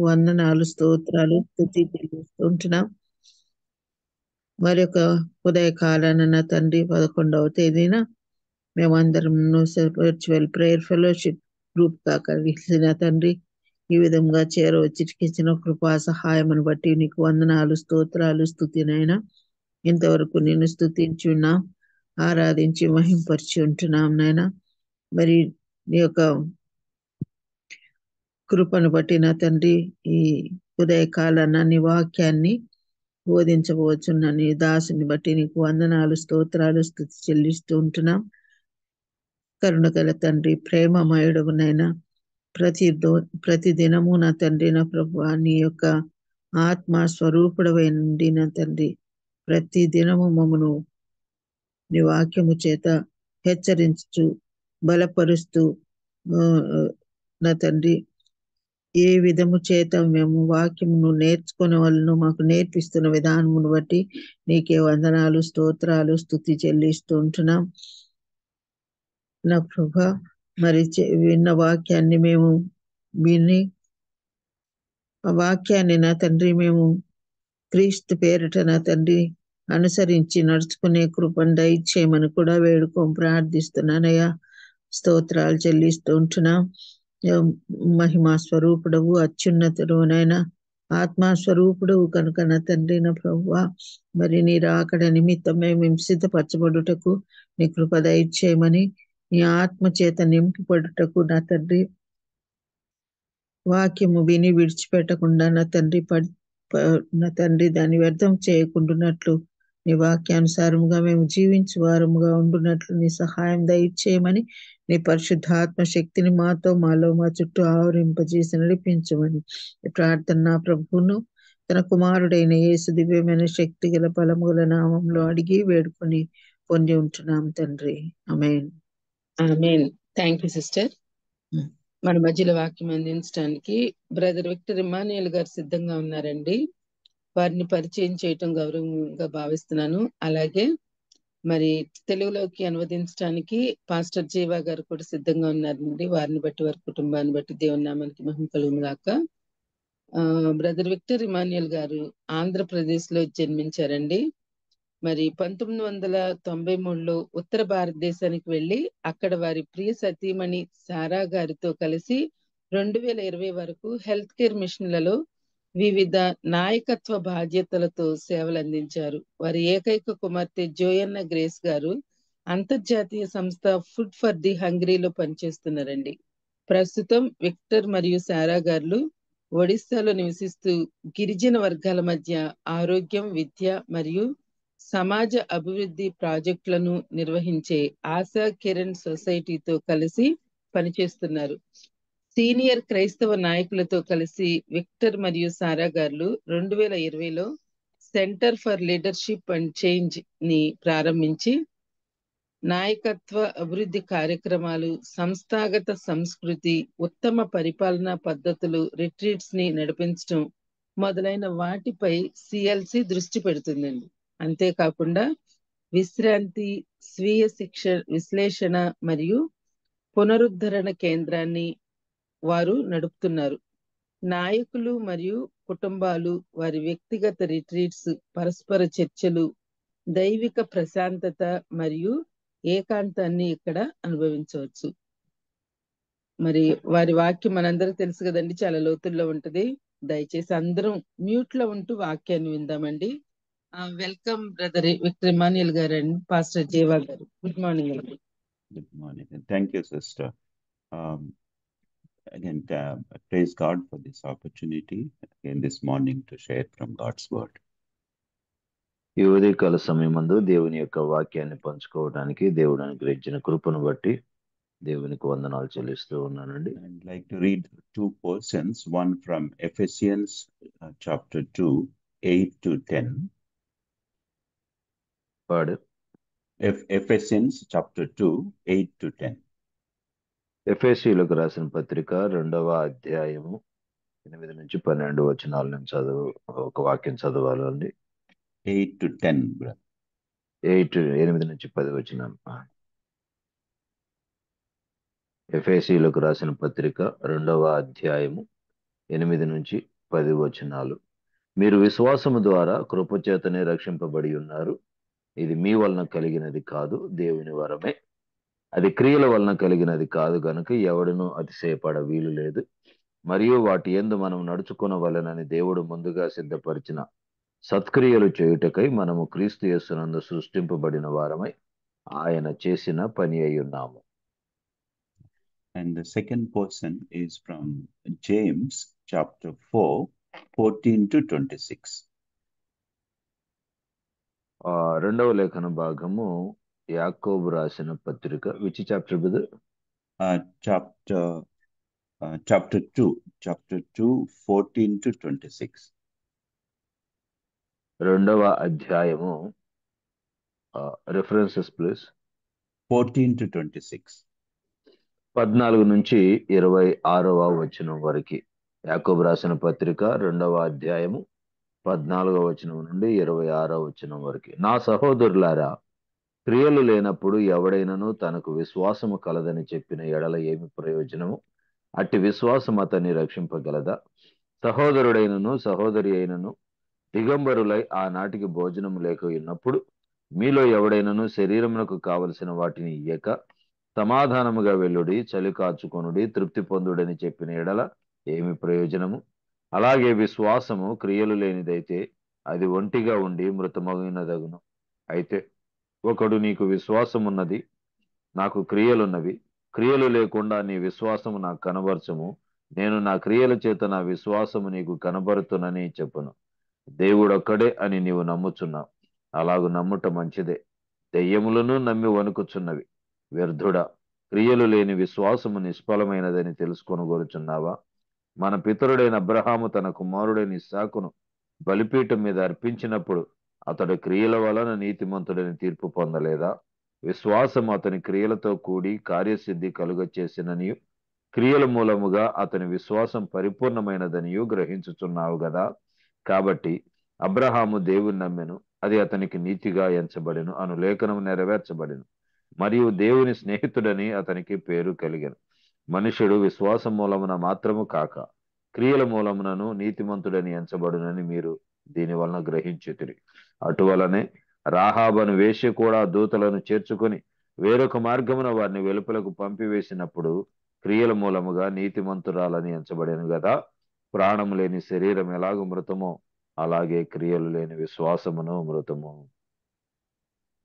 వందనాలు, స్తోత్రాలు, స్తుతి చెల్లిస్తుంటున్నాం. మరొక ఉదయకాలాన నా తండ్రి 11వ తేదీన మేమందరం వర్చువల్ ప్రేయర్ ఫెలోషిప్ గ్రూప్ గా కలిసిన తండ్రి ఈ విధంగా చేరవచ్చికిచ్చిన కృపా సహాయమును బట్టి నీకు వందనాలు, స్తోత్రాలు, స్తుతినైనా ఇంతవరకు నేను స్తుతించున్నాం, ఆరాధించి మహింపరిచి ఉంటున్నాం నాయన. మరి నీ యొక్క కృపను బట్టి నా తండ్రి ఈ ఉదయకాలాన నీ వాక్యాన్ని బోధించవచ్చున్న నీ దాసుని బట్టి నీకు వందనాలు, స్తోత్రాలు, స్తుతి చెల్లిస్తూ ఉంటున్నాం. కరుణగల తండ్రి, ప్రేమమయుడునైనా ప్రతి దినము నా తండ్రి నా ప్రభు నీ యొక్క ఆత్మ స్వరూపుడమైంది నా తండ్రి. ప్రతి దినము మమ్మను నీ వాక్యము చేత హెచ్చరించు, బలపరుస్తూ నా తండ్రి ఏ విధము చేత మేము వాక్యమును నేర్చుకునే వాళ్ళను మాకు నేర్పిస్తున్న విధానమును బట్టి నీకే వందనాలు, స్తోత్రాలు, స్తుతి చెల్లిస్తూ ఉంటున్నాం నా ప్రభా. మరి విన్న వాక్యాన్ని మేము విని ఆ వాక్యాన్ని నా తండ్రి మేము క్రీస్తు పేరిట నా తండ్రి అనుసరించి నడుచుకునే కృపను దయచేయమని కూడా ప్రార్థిస్తున్నానయ్యా. స్తోత్రాలు చెల్లిస్తూ ఉంటున్నాం. మహిమా స్వరూపుడవు, అత్యున్నతుడునైనా ఆత్మస్వరూపుడవు కనుక నా తండ్రి నా ప్రభువా, మరి నీ రాకడ నిమిత్తమే మేము సిద్ధపరచబడుటకు నీ కృప దయచేయమని, నీ ఆత్మ చేత నింపబడుటకు నా తండ్రి వాక్యము విని విడిచిపెట్టకుండా నా తండ్రి దాన్ని వ్యర్థం చేయకుండానట్లు నీ వాక్యానుసారముగా మేము జీవించే వారముగా ఉండునట్లు నీ సహాయం దయచేయమని, నీ పరిశుద్ధాత్మ శక్తిని మాలో మా చుట్టూ ఆవరింపజేసి నడిపించమని ఈ ప్రార్థన నా ప్రభువును తన కుమారుడైన యేసు దివ్యమైన శక్తి గల బలముగల నామంలో అడిగి వేడుకొని పొంది ఉంటున్నాం తండ్రి. ఆమేన్. ఆమేన్. Thank you sister. మన మధ్యలో వాక్యం అందించడానికి బ్రదర్ విక్టర్ ఇమానియల్ గారు సిద్ధంగా ఉన్నారండి. వారిని పరిచయం చేయటం గౌరవంగా భావిస్తున్నాను. అలాగే మరి తెలుగులోకి అనువదించడానికి పాస్టర్ జీవా గారు కూడా సిద్ధంగా ఉన్నారండి. వారిని బట్టి వారి కుటుంబాన్ని బట్టి దేవుని నామానికి మహిమ కలుగును గాక. బ్రదర్ విక్టర్ ఇమానియల్ గారు ఆంధ్రప్రదేశ్ లో జన్మించారండి. మరి 1993లో ఉత్తర భారతదేశానికి వెళ్లి అక్కడ వారి ప్రియ సతీమణి సారా గారితో కలిసి 2020 వరకు హెల్త్ కేర్ మిషన్లలో వివిధ నాయకత్వ బాధ్యతలతో సేవలు అందించారు. వారి ఏకైక కుమార్తె జోయన్న గ్రేస్ గారు అంతర్జాతీయ సంస్థ ఫుడ్ ఫర్ ది హంగ్రీలో పనిచేస్తున్నారండి. ప్రస్తుతం విక్టర్ మరియు సారా గారు ఒడిస్సాలో నివసిస్తూ గిరిజన వర్గాల మధ్య ఆరోగ్యం, విద్య మరియు సమాజ అభివృద్ధి ప్రాజెక్టులను నిర్వహించే ఆశా కిరణ్ సొసైటీతో కలిసి పనిచేస్తున్నారు. సీనియర్ క్రైస్తవ నాయకులతో కలిసి విక్టర్ మరియు సారా గారు 2020లో centre for leadership and change ని ప్రారంభించి నాయకత్వ అభివృద్ధి కార్యక్రమాలు, సంస్థాగత సంస్కృతి, ఉత్తమ పరిపాలనా పద్ధతులు, రిట్రీట్స్ ని నడిపించడం మొదలైన వాటిపై సిఎల్సి దృష్టి పెడుతుందండి. అంతేకాకుండా విశ్రాంతి, స్వీయ విశ్లేషణ మరియు పునరుద్ధరణ కేంద్రాన్ని వారు నడుపుతున్నారు. నాయకులు మరియు కుటుంబాలు వారి వ్యక్తిగత రిట్రీట్స్, పరస్పర చర్చలు, దైవిక ప్రశాంతత మరియు ఏకాంతాన్ని ఇక్కడ అనుభవించవచ్చు. మరి వారి వాక్యం మనందరికి తెలుసు కదండి, చాలా లోతుల్లో ఉంటది. దయచేసి అందరం మ్యూట్ లో ఉంటూ వాక్యాన్ని విందామండి. వెల్కమ్ బ్రదర్ విక్టర్ ఇమానియల్ గారు అండ్ పాస్టర్ జీవా గారు. గుడ్ మార్నింగ్ అండి. Good morning, and thank you, sister. Again, praise God for this opportunity again this morning to share from God's word. ఈ ఉదయకాల సమయమందు దేవుని యొక్క వాక్యాన్ని పంచుకోవడానికి దేవుడు అనుగ్రహించిన కృపను బట్టి దేవునికి వందనాలు చెల్లిస్తూ ఉన్నానండి. I'd like to read two portions, one from Ephesians chapter 2, 8 to 10. Ephesians chapter 2, 8 to 10. ఎఫెసీయులకు రాసిన పత్రిక 2వ అధ్యాయము 8 నుంచి 12 వచనాల నుంచి ఒక వాక్యం చదవాలండి. 8 to 10, brother. 8 నుంచి 10 వచనం. ఎఫెసీయులకు రాసిన పత్రిక 2వ అధ్యాయము 8 నుంచి 10 వచనాలు. మీరు విశ్వాసము ద్వారా కృపచేతనే రక్షింపబడి ఉన్నారు. ఇది మీ వలన కలిగినది కాదు, దేవుని వరమే. అది క్రియల వలన కలిగినది కాదు గనుక ఎవడునూ అతిశయపడ వీలు లేదు. మరియు వాటి యందు మనం నడుచుకొనవలెనని దేవుడు ముందుగా సిద్ధపరిచిన సత్క్రియలు చేయుటకై మనము క్రీస్తు యేసునందు సృష్టింపబడిన వారమై ఆయన చేసిన పని అయి ఉన్నాము. And the second portion is from James chapter 4, 14 to 26. రెండవ లేఖన భాగము యాకోబు రాసిన పత్రిక. Which chapter brother? Chapter 2, 14 to 26. రెండవ అధ్యాయము. References please. 14 to 26. 14 నుంచి 26వ వచనం వరకు. యాకోబు రాసిన పత్రిక రెండవ అధ్యాయము 14వ వచనం నుండి 26వ వచనం వరకు. నా సహోదరులారా, క్రియలు లేనప్పుడు ఎవడైనను తనకు విశ్వాసము కలదని చెప్పిన ఎడల ఏమి ప్రయోజనము? అట్టి విశ్వాసం అతన్ని రక్షింపగలదా? సహోదరుడైనను సహోదరి అయినను దిగంబరులై ఆనాటికి భోజనం లేక ఉన్నప్పుడు మీలో ఎవడైనను శరీరమునకు కావలసిన వాటిని ఇయ్యక సమాధానముగా వెల్లుడి, చలి కాచుకొనుడి, తృప్తి పొందుడని చెప్పిన ఎడల ఏమి ప్రయోజనము? అలాగే విశ్వాసము క్రియలు లేనిదైతే అది ఒంటిగా ఉండి మృతమగినదగును. అయితే ఒకడు నీకు విశ్వాసమున్నది, నాకు క్రియలున్నవి, క్రియలు లేకుండా నీ విశ్వాసము నాకు కనబరచము, నేను నా క్రియల చేత నా విశ్వాసము నీకు కనబరుతునని చెప్పును. దేవుడొక్కడే అని నీవు నమ్ముచున్నావు, అలాగు నమ్ముట మంచిదే. దెయ్యములను నమ్మి వణుకుచున్నవి. వ్యర్థుడా, క్రియలు లేని విశ్వాసము నిష్ఫలమైనదని తెలుసుకొనగోరుచున్నావా? మన పితరుడైన అబ్రహాము తన కుమారుడైన ఇస్సాకును బలిపీఠం మీద అర్పించినప్పుడు అతడు క్రియల వలన నీతిమంతుడని తీర్పు పొందలేదా? విశ్వాసం అతని క్రియలతో కూడి కార్యసిద్ధి కలుగ చేసిననియు, క్రియల మూలముగా అతని విశ్వాసం పరిపూర్ణమైనదనియు గ్రహించుచున్నావు గదా. కాబట్టి అబ్రహాము దేవుని నమ్మెను, అది అతనికి నీతిగా ఎంచబడెను అను లేఖనం నెరవేర్చబడెను. మరియు దేవుని స్నేహితుడని అతనికి పేరు కలిగెను. మనుషుడు విశ్వాసం మూలమున మాత్రము కాక క్రియల మూలమునను నీతిమంతుడని ఎంచబడునని మీరు దీని వలన గ్రహించితిరి. అటువలనే రాహాబను వేశ్య కూడా దూతలను చేర్చుకొని వేరొక మార్గమున వారిని వెలుపలకు పంపివేసినప్పుడు క్రియల మూలముగా నీతిమంతురాలని ఎంచబడెను గదా. ప్రాణము లేని శరీరం ఎలాగూ మృతమో అలాగే క్రియలు లేని విశ్వాసమును మృతము.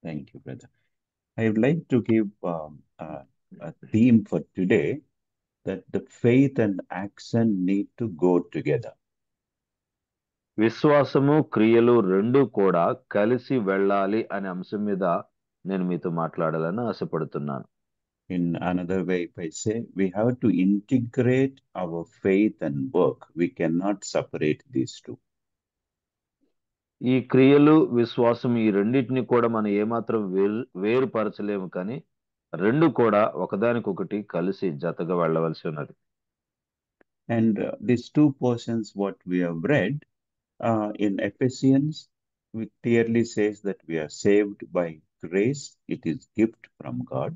Thank you, brother. I would like to give a theme for today, that the faith and action need to go together. విశ్వాసము క్రియలు రెండు కూడా కలిసి వెళ్ళాలి అనే అంశం మీద నేను మీతో మాట్లాడాలని ఆశపడుతున్నాను. In another way, if I say, we have to integrate our faith and work. We cannot separate these two. ఈ క్రియలు విశ్వాసం ఈ రెండింటిని కూడా మనం ఏమాత్రం వేరుపరచలేము, కానీ రెండు కూడా ఒకదానికొకటి కలిసి జతగా వెళ్ళవలసి ఉన్నది. And these two portions what we have read in Ephesians, it clearly says that we are saved by grace. It is gift from God.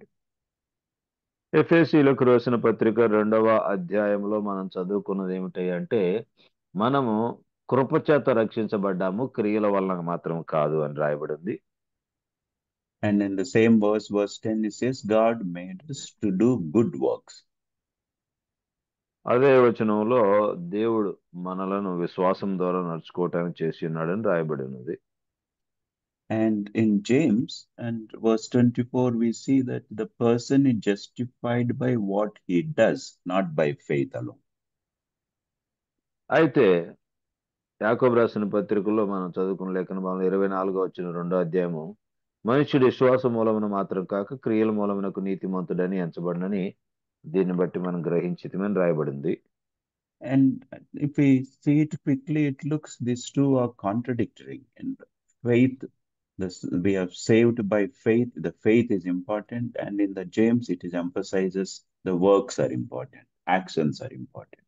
ఎఫెసీయులకు రాసిన పత్రిక 2వ అధ్యాయంలో మనం చదువుకున్నది ఏమిటి అంటే, మనము కృపచేత రక్షించబడ్డాము, క్రియల వలన మాత్రం కాదు అని రాయబడింది. And in the same verse 10, it says, God made us to do good works. అదే వచనంలో దేవుడు మనలను విశ్వాసం ద్వారా నడుచుకోవటానికి చేసి ఉన్నాడని రాయబడి ఉన్నది. And in James and verse 24, we see that the person is justified by what he does, not by faith alone. అయితే యాకోబు రాసిన పత్రికలో మనం చదువుకున్న లేఖన భాగంలో 24వ వచనం 2వ అధ్యాయము, మనుష్యుడు విశ్వాస మూలమున మాత్రం కాక క్రియల మూలమునకు నీతిమంతుడని ఎంచబడినని దీన్ని బట్టి మనం గ్రహించితమని రాయబడింది. And if we see it quickly, it looks these two are contradictory. And faith, we are saved by faith. The faith is important, and in the James it is emphasizes the works are important, actions are important.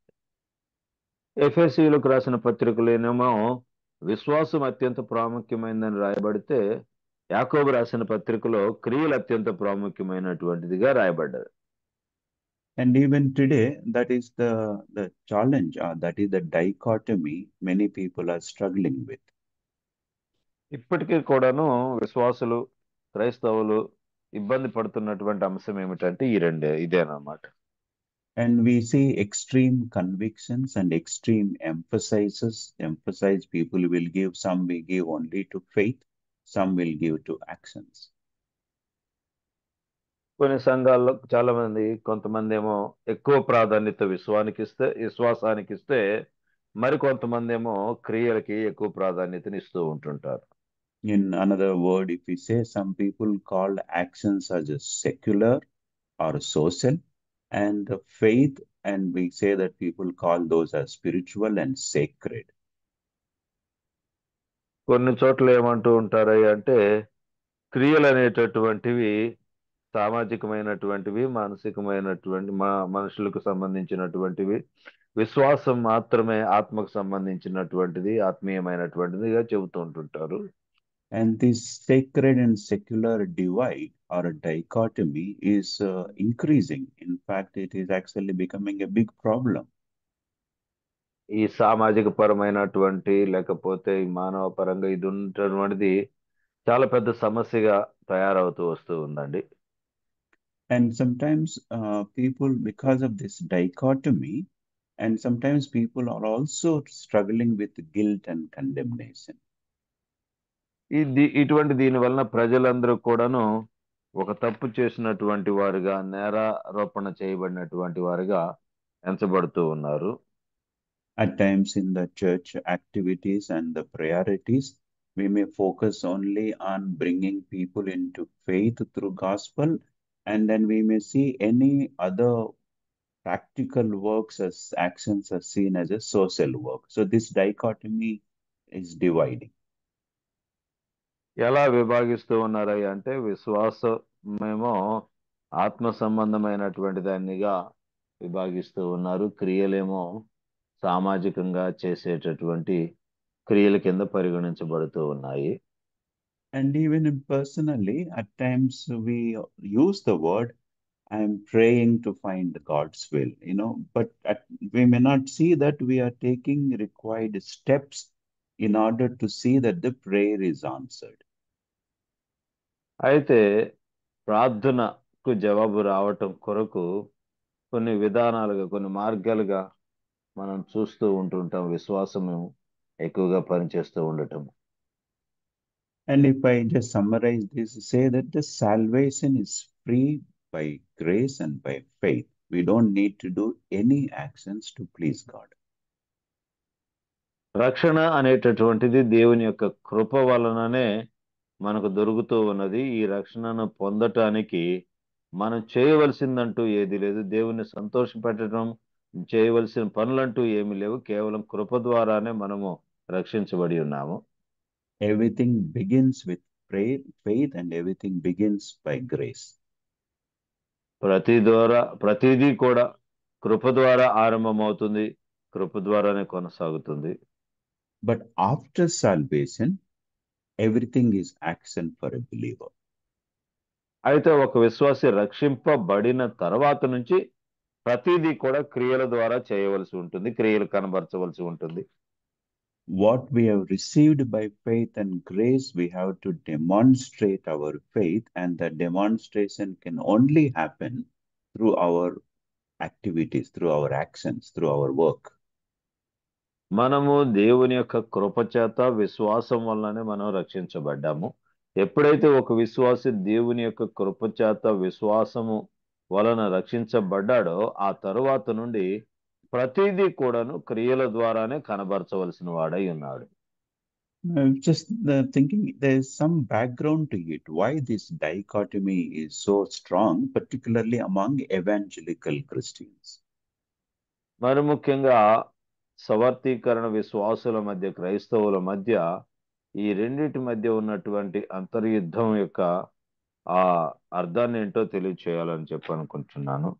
ఎఫెసీయులకు రాసిన పత్రికలోనేమో విశ్వాసం అత్యంత ప్రాముఖ్యమైనదని రాయబడితే, యాకోబు రాసిన పత్రికలో క్రియలు అత్యంత ప్రాముఖ్యమైనటువంటిదిగా రాయబడ్డది. And even today, that is the challenge, that is the dichotomy many people are struggling with. ఇప్పటికీ కూడాను విశ్వాసులు క్రైస్తవులు ఇబ్బంది పడుతున్నటువంటి అంశం ఏమిటంటే ఇదేనమాట. And we see extreme convictions and extreme emphasize people will give, some will give only to faith, some will give to actions. కొన్ని సంఘాల్లో చాలా మంది కొంతమంది ఏమో ఎక్కువ ప్రాధాన్యత విశ్వాసానికి ఇస్తే మరి కొంతమంది ఏమో క్రియలకి ఎక్కువ ప్రాధాన్యతని ఇస్తూ ఉంటుంటారు. In another word, if we say, some people call actions as a secular or social, and the faith, and we say that people call those as spiritual and sacred. కొన్ని చోట్ల ఏమంటూ ఉంటారు అంటే క్రియలు అనేటటువంటివి సామాజికమైనటువంటివి, మానసికమైనటువంటి మనుషులకు సంబంధించినటువంటివి, విశ్వాసం మాత్రమే ఆత్మకు సంబంధించినటువంటిది, ఆత్మీయమైనటువంటిదిగా చెబుతూ ఉంటుంటారు. And this sacred and secular divide or a dichotomy is increasing. In fact, it is actually becoming a big problem. ఈ సామాజిక పరమైనటువంటి లేకపోతే ఈ మానవ పరంగా ఇది ఉన్నటువంటిది చాలా పెద్ద సమస్యగా తయారవుతూ వస్తూ ఉందండి. And sometimes people, because of this dichotomy, and sometimes people are also struggling with guilt and condemnation. ఇటువంటి దీని వలన ప్రజలందరూ కూడాను ఒక తప్పు చేసినటువంటి వారుగా, నేరారోపణ చేయబడినటువంటి వారుగా ఎంచబడుతూ ఉన్నారు. At times in the church activities and the priorities, we may focus only on bringing people into faith through gospel, and then we may see any other practical works as actions are seen as a social work. So this dichotomy is dividing. ఎలా విభాగిస్తూ ఉన్నారా అంటే విశ్వాసమేమో ఆత్మ సంబంధమైనటువంటి దానిగా విభాగిస్తూ ఉన్నారు, క్రియలేమో సామాజికంగా చేసేటటువంటి క్రియల కింద పరిగణించబడుతూ ఉన్నాయి. And even personally, at times we use the word, I am praying to find God's will, but we may not see that we are taking required steps in order to see that the prayer is answered. అయితే ప్రార్థనకు జవాబు రావటం కొరకు కొన్ని విధానాలుగా, కొన్ని మార్గాలుగా మనం చూస్తూ ఉంటుంటాం. విశ్వాసము ఎక్కువగా పనిచేస్తూ ఉండటం. And if I just summarize this, say that the salvation is free by grace and by faith. We don't need to do any actions to please God. రక్షణ అనేటటువంటిది దేవుని యొక్క కృప వలననే మనకు దొరుకుతూ ఉన్నది. ఈ రక్షణను పొందటానికి మనం చేయవలసిందంటూ ఏది లేదు. దేవుని సంతోషపెట్టడం, చేయవలసిన పనులంటూ ఏమీ లేవు. కేవలం కృప ద్వారానే మనము రక్షించబడి ఉన్నాము. Everything begins with prayer, faith, and everything begins by grace. ప్రతిదీ కూడా కృప ద్వారా ఆరంభమవుతుంది, కృప ద్వారానే కొనసాగుతుంది. But after salvation, everything is action for a believer. అయితే ఒక విశ్వాసి రక్షింపబడిన తర్వాత నుంచి ప్రతిదీ కూడా క్రియల ద్వారా చేయవలసి ఉంటుంది, క్రియలు కనబరచవలసి ఉంటుంది. What we have received by faith and grace, we have to demonstrate our faith, and that demonstration can only happen through our activities, through our actions, through our work. మనము దేవుని యొక్క కృపచేత విశ్వాసం వల్లనే మనం రక్షించబడ్డాము. ఎప్పుడైతే ఒక విశ్వాసి దేవుని యొక్క కృపచేత విశ్వాసము వలన రక్షించబడ్డాడో ఆ తరువాత నుండి ప్రతిదీ కూడాను క్రియల ద్వారానే కనబరచవలసిన వాడై ఉన్నాడు. Just thinking, there's some background to it. Why this dichotomy is so strong, particularly among evangelical Christians? మరి ముఖ్యంగా సవర్తీకరణ విశ్వాసుల మధ్య, క్రైస్తవుల మధ్య ఈ రెండింటి మధ్య ఉన్నటువంటి అంతర్యుద్ధం యొక్క ఆ అర్థాన్ని ఏంటో తెలియచేయాలని చెప్పనుకుంటున్నాను.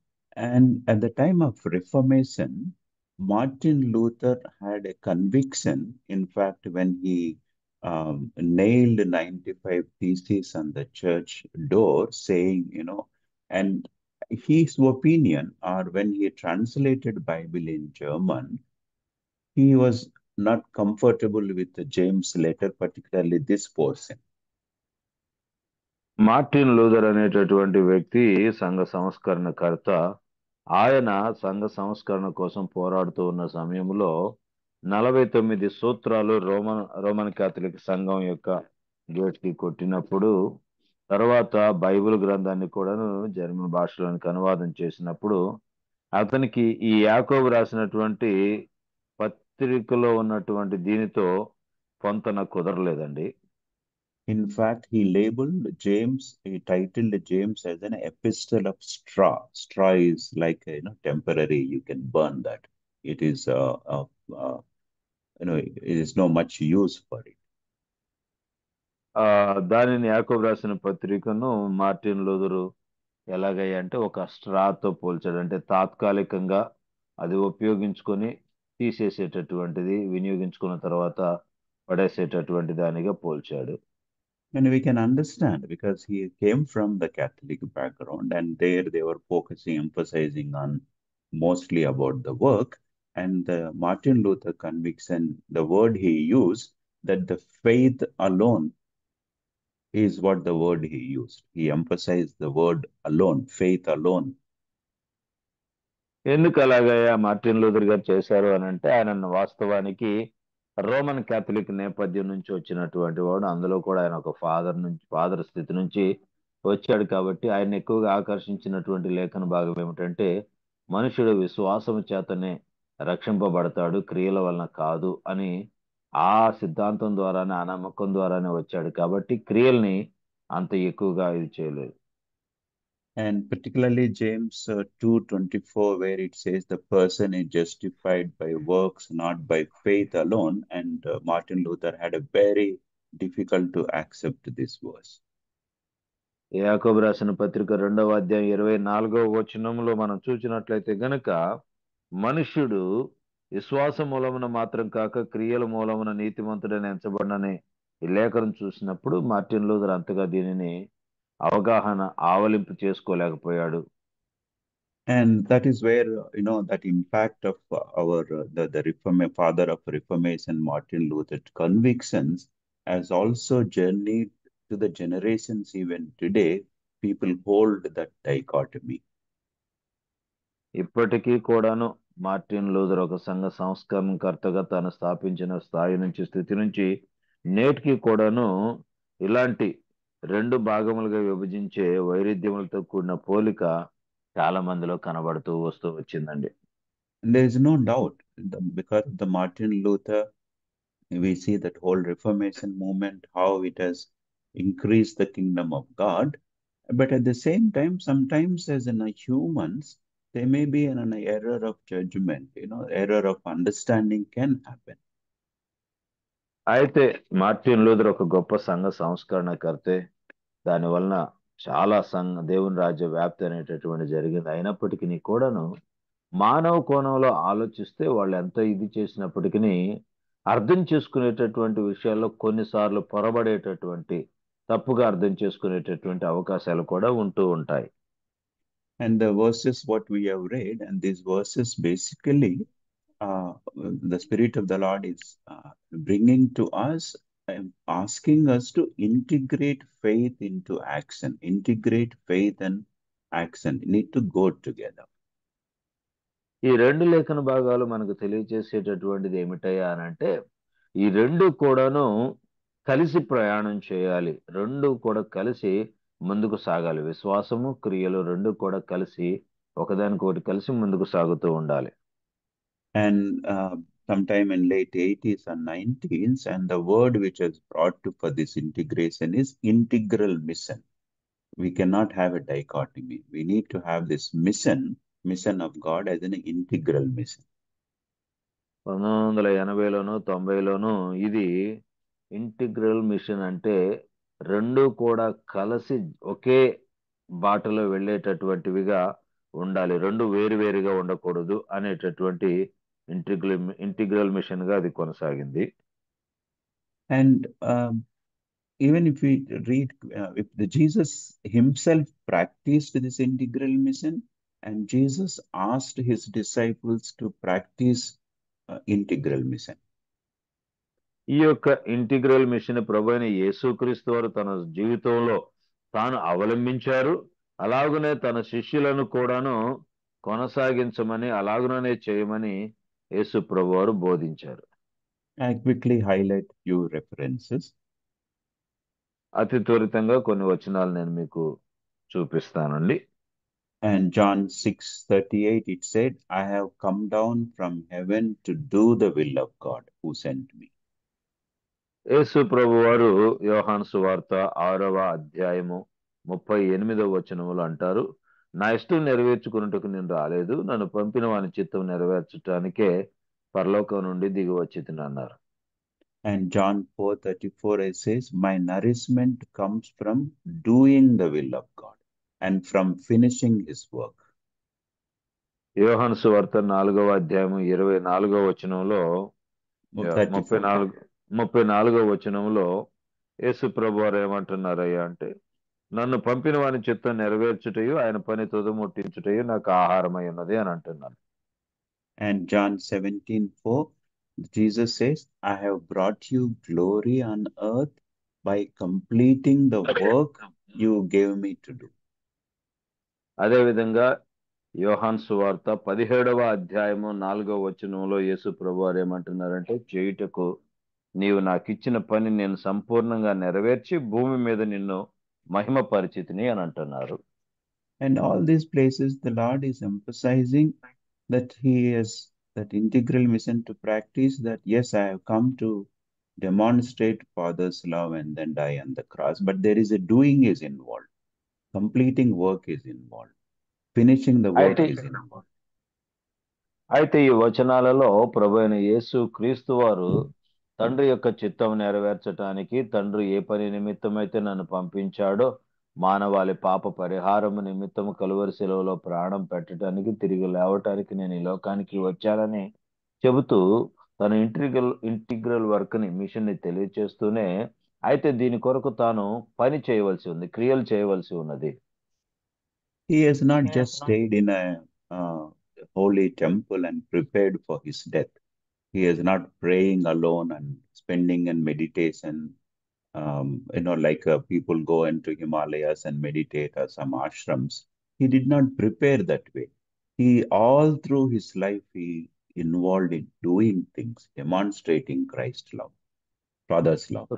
And at the time of Reformation, Martin Luther had a conviction. In fact, when he nailed 95 theses on the church door, saying, and his opinion, or when he translated Bible in German, he was not comfortable with the James letter, particularly this portion. Martin Luther అనేటటువంటి వ్యక్తి సంఘ సంస్కరణకర్త. ఆయన సంఘ సంస్కరణ కోసం పోరాడుతూ ఉన్న సమయంలో 49 సూత్రాలు రోమన్ కాథలిక్ సంఘం యొక్క గేట్కి కొట్టినప్పుడు, తర్వాత బైబిల్ గ్రంథాన్ని కూడాను జర్మన్ భాషలోనికి అనువాదం చేసినప్పుడు, అతనికి ఈ యాకోబు రాసినటువంటి పత్రికలో ఉన్నటువంటి దీనితో పొంతన కుదరలేదండి. In fact, he titled James as an epistle of straw. Straw is like, temporary, you can burn that. It is, it is no much use for it. దానిని యాకోబు రాసిన పత్రికను మార్టిన్ లూథరు ఎలాగయ్యా అంటే ఒక స్ట్రాతో పోల్చాడు. అంటే తాత్కాలికంగా అది ఉపయోగించుకొని తీసేసేటటువంటిది, వినియోగించుకున్న తర్వాత పడేసేటటువంటి దానిగా పోల్చాడు. And we can understand because he came from the Catholic background, and there they were emphasizing on mostly about the work. And Martin Luther conviction, the word he used, that the faith alone is what the word he used. He emphasized the word alone, faith alone. ఎందుకు అలాగయ్యా Martin Luther గారు చేశారు అని అంటే, ఆయన వాస్తవానికి Roman Catholic నేపథ్యం నుంచి వచ్చినటువంటి వాడు. అందులో కూడా ఆయన ఒక ఫాదర్ స్థితి నుంచి వచ్చాడు. కాబట్టి ఆయన ఎక్కువగా ఆకర్షించినటువంటి లేఖన భాగం ఏమిటంటే, మనుషుడు విశ్వాసము చేతనే రక్షింపబడతాడు, క్రియల వలన కాదు అని ఆ సిద్ధాంతం ద్వారానే, ఆ నమ్మకం ద్వారానే వచ్చాడు. కాబట్టి క్రియల్ని అంత ఎక్కువగా ఇది చేయలేదు. And particularly James 2:24, where it says the person is justified by works, not by faith alone. And Martin Luther had a very difficult to accept this verse. యాకోబు రాసిన పత్రిక 2వ అధ్యాయం 24వ వచనంలో మనం చూసినట్లయితే గనక, మనుష్యుడు విశ్వాస మూలమున మాత్రం కాక క్రియల మూలమున నీతిమంతుడని ఎంచబడినని ఈ లేఖను చూసినప్పుడు మార్టిన్ లూథర్ అంతగా దీనిని అవగాహన ఆవలింపు చేసుకోలేకపోయాడు. And that is where, that impact of our, the father of Reformation, Martin Luther, convictions has also journeyed to the generations. Even today, people hold that dichotomy. ఇప్పటికీ కూడాను మార్టిన్ లూథర్ ఒక సంఘ సంస్కరణకర్తగా తాను స్థాపించిన స్థితి నుంచి నేటికి కూడాను ఇలాంటి 2 భాగములుగా విభజించే వైరుధ్యములతో కూడిన పోలిక చాలా మందిలో కనబడుతూ వస్తూ వచ్చిందండి. There is no doubt because of the Martin Luther, we see that whole Reformation movement, how it has increased the kingdom of God. But at the same time, sometimes as in humans, there may be an error of judgment, error of understanding can happen. అయితే Martin Luther ఒక గొప్ప సంఘ సంస్కరణకర్తే. దానివలన చాలా దేవుని రాజ్య వ్యాప్తి అనేటటువంటి జరిగింది. అయినప్పటికీ కూడాను మానవ కోణంలో ఆలోచిస్తే వాళ్ళు ఎంత ఇది చేసినప్పటికీ అర్థం చేసుకునేటటువంటి విషయాల్లో కొన్నిసార్లు పొరబడేటటువంటి, తప్పుగా అర్థం చేసుకునేటటువంటి అవకాశాలు కూడా ఉంటూ ఉంటాయి. And the verses what we have read, and these verses basically the Spirit of the Lord is bringing to us, asking us to integrate faith into action. Integrate faith and action need to go together. ఈ 2 లేఖన భాగాలు మనకు తెలియజేసేటటువంటిది ఏమిటయ్యా అని అంటే, ఈ 2 కూడాను కలిసి ప్రయాణం చేయాలి. 2 కూడా కలిసి ముందుకు సాగాలి. విశ్వాసము, క్రియలు 2 కూడా కలిసి ఒకదానికొకటి కలిసి ముందుకు సాగుతూ ఉండాలి. And sometime in late 80s and 90s, and the word which has brought for this integration is integral mission. We cannot have a dichotomy. We need to have this mission of God as an integral mission. 1980లోను 90లోను ఇది integral machine అంటే 2 కూడా కలిసి ఒకే బాటలో వెళ్ళేటటువంటివిగా ఉండాలి, 2 వేరువేరుగా ఉండకూడదు అనేటటువంటి integral machine గా అది కొనసాగింది. And even if we read, if the Jesus himself practiced this integral mission, and Jesus asked his disciples to practice integral mission. ఈ యొక్క ఇంటిగ్రల్ మిషన్ ప్రభు అయిన యేసుక్రీస్తు వారు తన జీవితంలో తాను అవలంబించారు. అలాగనే తన శిష్యులను కూడాను కొనసాగించమని, అలాగుననే చేయమని యేసు ప్రభు వారు బోధించారు. I quickly highlight few references. అతి త్వరితంగా కొన్ని వచనాలు నేను మీకు చూపిస్తానండి. And John 6:38, it said, I have come down from heaven to do the will of God who sent me. యేసు ప్రభు వారు యోహాను సువార్త 6వ అధ్యాయము 38వ వచనములు అంటారు, నా ఇష్టం నెరవేర్చుకున్నట్టుకు నేను రాలేదు, నన్ను పంపిన వాని చిత్తం నెరవేర్చడానికే పరలోకం నుండి దిగి వచ్చితిని అన్నారు. And John 4:34, it says, my nourishment comes from doing the will of God and from finishing his work. యోహాను సువార్త 4వ అధ్యాయము 24వ వచనంలో 34వ వచనంలో యేసు ప్రభు వారు ఏమంటున్నారయ్యా అంటే, నన్ను పంపిన వాని చిత్తం నెరవేర్చుటయు ఆయన పని తుదముట్టించుటయు నాకు ఆహారమై ఉన్నది అని అంటున్నాను. And John 17:4, Jesus says, I have brought you glory on earth by completing the work you gave me to do. అదేవిధంగా యోహాను సువార్త 17వ అధ్యాయము 4వ వచనంలో యేసు ప్రభు వారు ఏమంటున్నారంటే, చేయుటకు నీవు నాకు ఇచ్చిన పని నేను సంపూర్ణంగా నెరవేర్చి భూమి మీద నిన్ను మహిమ పరిచితిని అని అంటున్నారు. And all these places the Lord is emphasizing that he has that integral mission to practice, that yes, I have come to demonstrate Father's love and then die on the cross, but there is a doing is involved, completing work is involved, finishing the work is involved. అయితే ఈ వచనాలలో ప్రభు అయిన యేసు క్రీస్తు వారు తండ్రి యొక్క చిత్తం నెరవేర్చడానికి, తండ్రి ఏ పని నిమిత్తమైతే నన్ను పంపించాడో మానవాళి పాప పరిహారము నిమిత్తము కలువరి శిలువలో ప్రాణం పెట్టడానికి, తిరిగి లేవటానికి నేను ఈ లోకానికి వచ్చానని చెబుతూ తన ఇంటిగ్రల్ వర్క్ ని, మిషన్ ని తెలియచేస్తూనే, అయితే దీని కొరకు తాను పని చేయవలసి ఉంది, క్రియలు చేయవలసి ఉన్నది. He has not just stayed in a holy temple and prepared for his death. He is not praying alone and spending in meditation, like people go into Himalayas and meditate or some ashrams. He did not prepare that way. He, all through his life, he involved in doing things, demonstrating Christ's love, Father's love.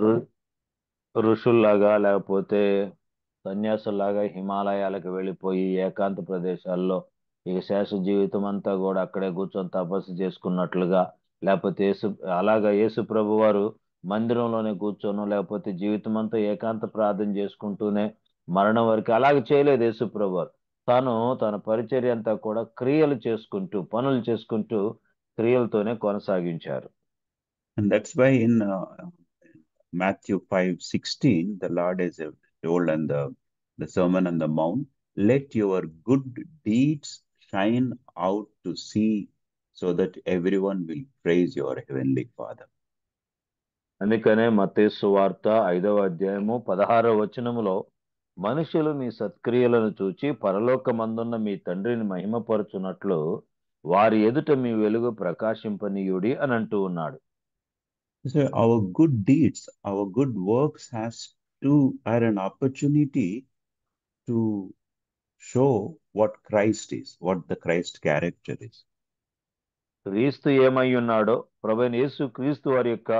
ఋషుల్లాగా లేకపోతే సన్యాసుల్లాగా హిమాలయాలకు వెళ్ళిపోయి ఏకాంత ప్రదేశాల్లో ఇక శేష జీవితం అంతా కూడా అక్కడే కూర్చొని తపస్సు చేసుకున్నట్లుగా, లేకపోతే యేసు ప్రభు వారు మందిరంలోనే కూర్చోను, లేకపోతే జీవితం అంతా ఏకాంత ప్రార్థన చేసుకుంటూనే మరణం వరకు అలాగే చేయలేదు యేసు ప్రభు వారు. తాను తన పరిచర్య అంతా కూడా క్రియలు చేసుకుంటూ, పనులు చేసుకుంటూ క్రియలతోనే కొనసాగించారు. And that's why in Matthew 5:16, the Lord has told in the Sermon on the Mount, let your good deeds shine out to see, so that everyone will praise your heavenly Father. అందుకనే మత్తయి సువార్త 5వ అధ్యాయము 16వ వచనములో, మనుషులు మీ సత్క్రియలను చూచి పరలోకమందున్న మీ తండ్రిని మహిమపరచునట్లు వారి ఎదుట మీ వెలుగు ప్రకాశింపనీయుడి అని అంటూ ఉన్నాడు. So our good deeds, our good works are an opportunity to show what Christ is, what the Christ character is. క్రీస్తు ఏమై ఉన్నాడో, ప్రభువైన యేసు క్రీస్తు వారి యొక్క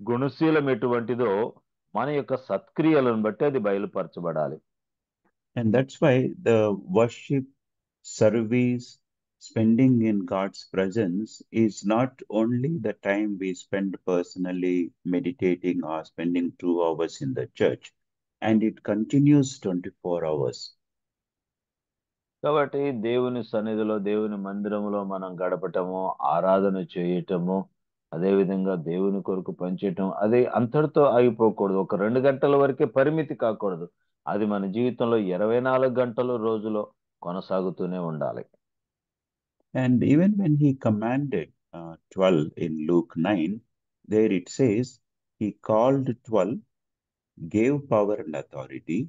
గుణశీలం ఎటువంటిదో మన యొక్క సత్క్రియలను బట్టి అది బయలుపరచబడాలి. And that's why the worship, service, spending in God's presence is not only the time we spend personally meditating or spending 2 hours in the church, and it continues 24 hours. కాబట్టి దేవుని సన్నిధిలో, దేవుని మందిరంలో మనం గడపటము, ఆరాధన చేయటము, అదేవిధంగా దేవుని కొరకు పనిచేయటం, అది అంతటితో ఆగిపోకూడదు. ఒక 2 గంటల వరకే పరిమితి కాకూడదు. అది మన జీవితంలో 24 గంటలు రోజులో కొనసాగుతూనే ఉండాలి. And even when he commanded 12 in Luke 9, there it says he called 12, gave power and authority.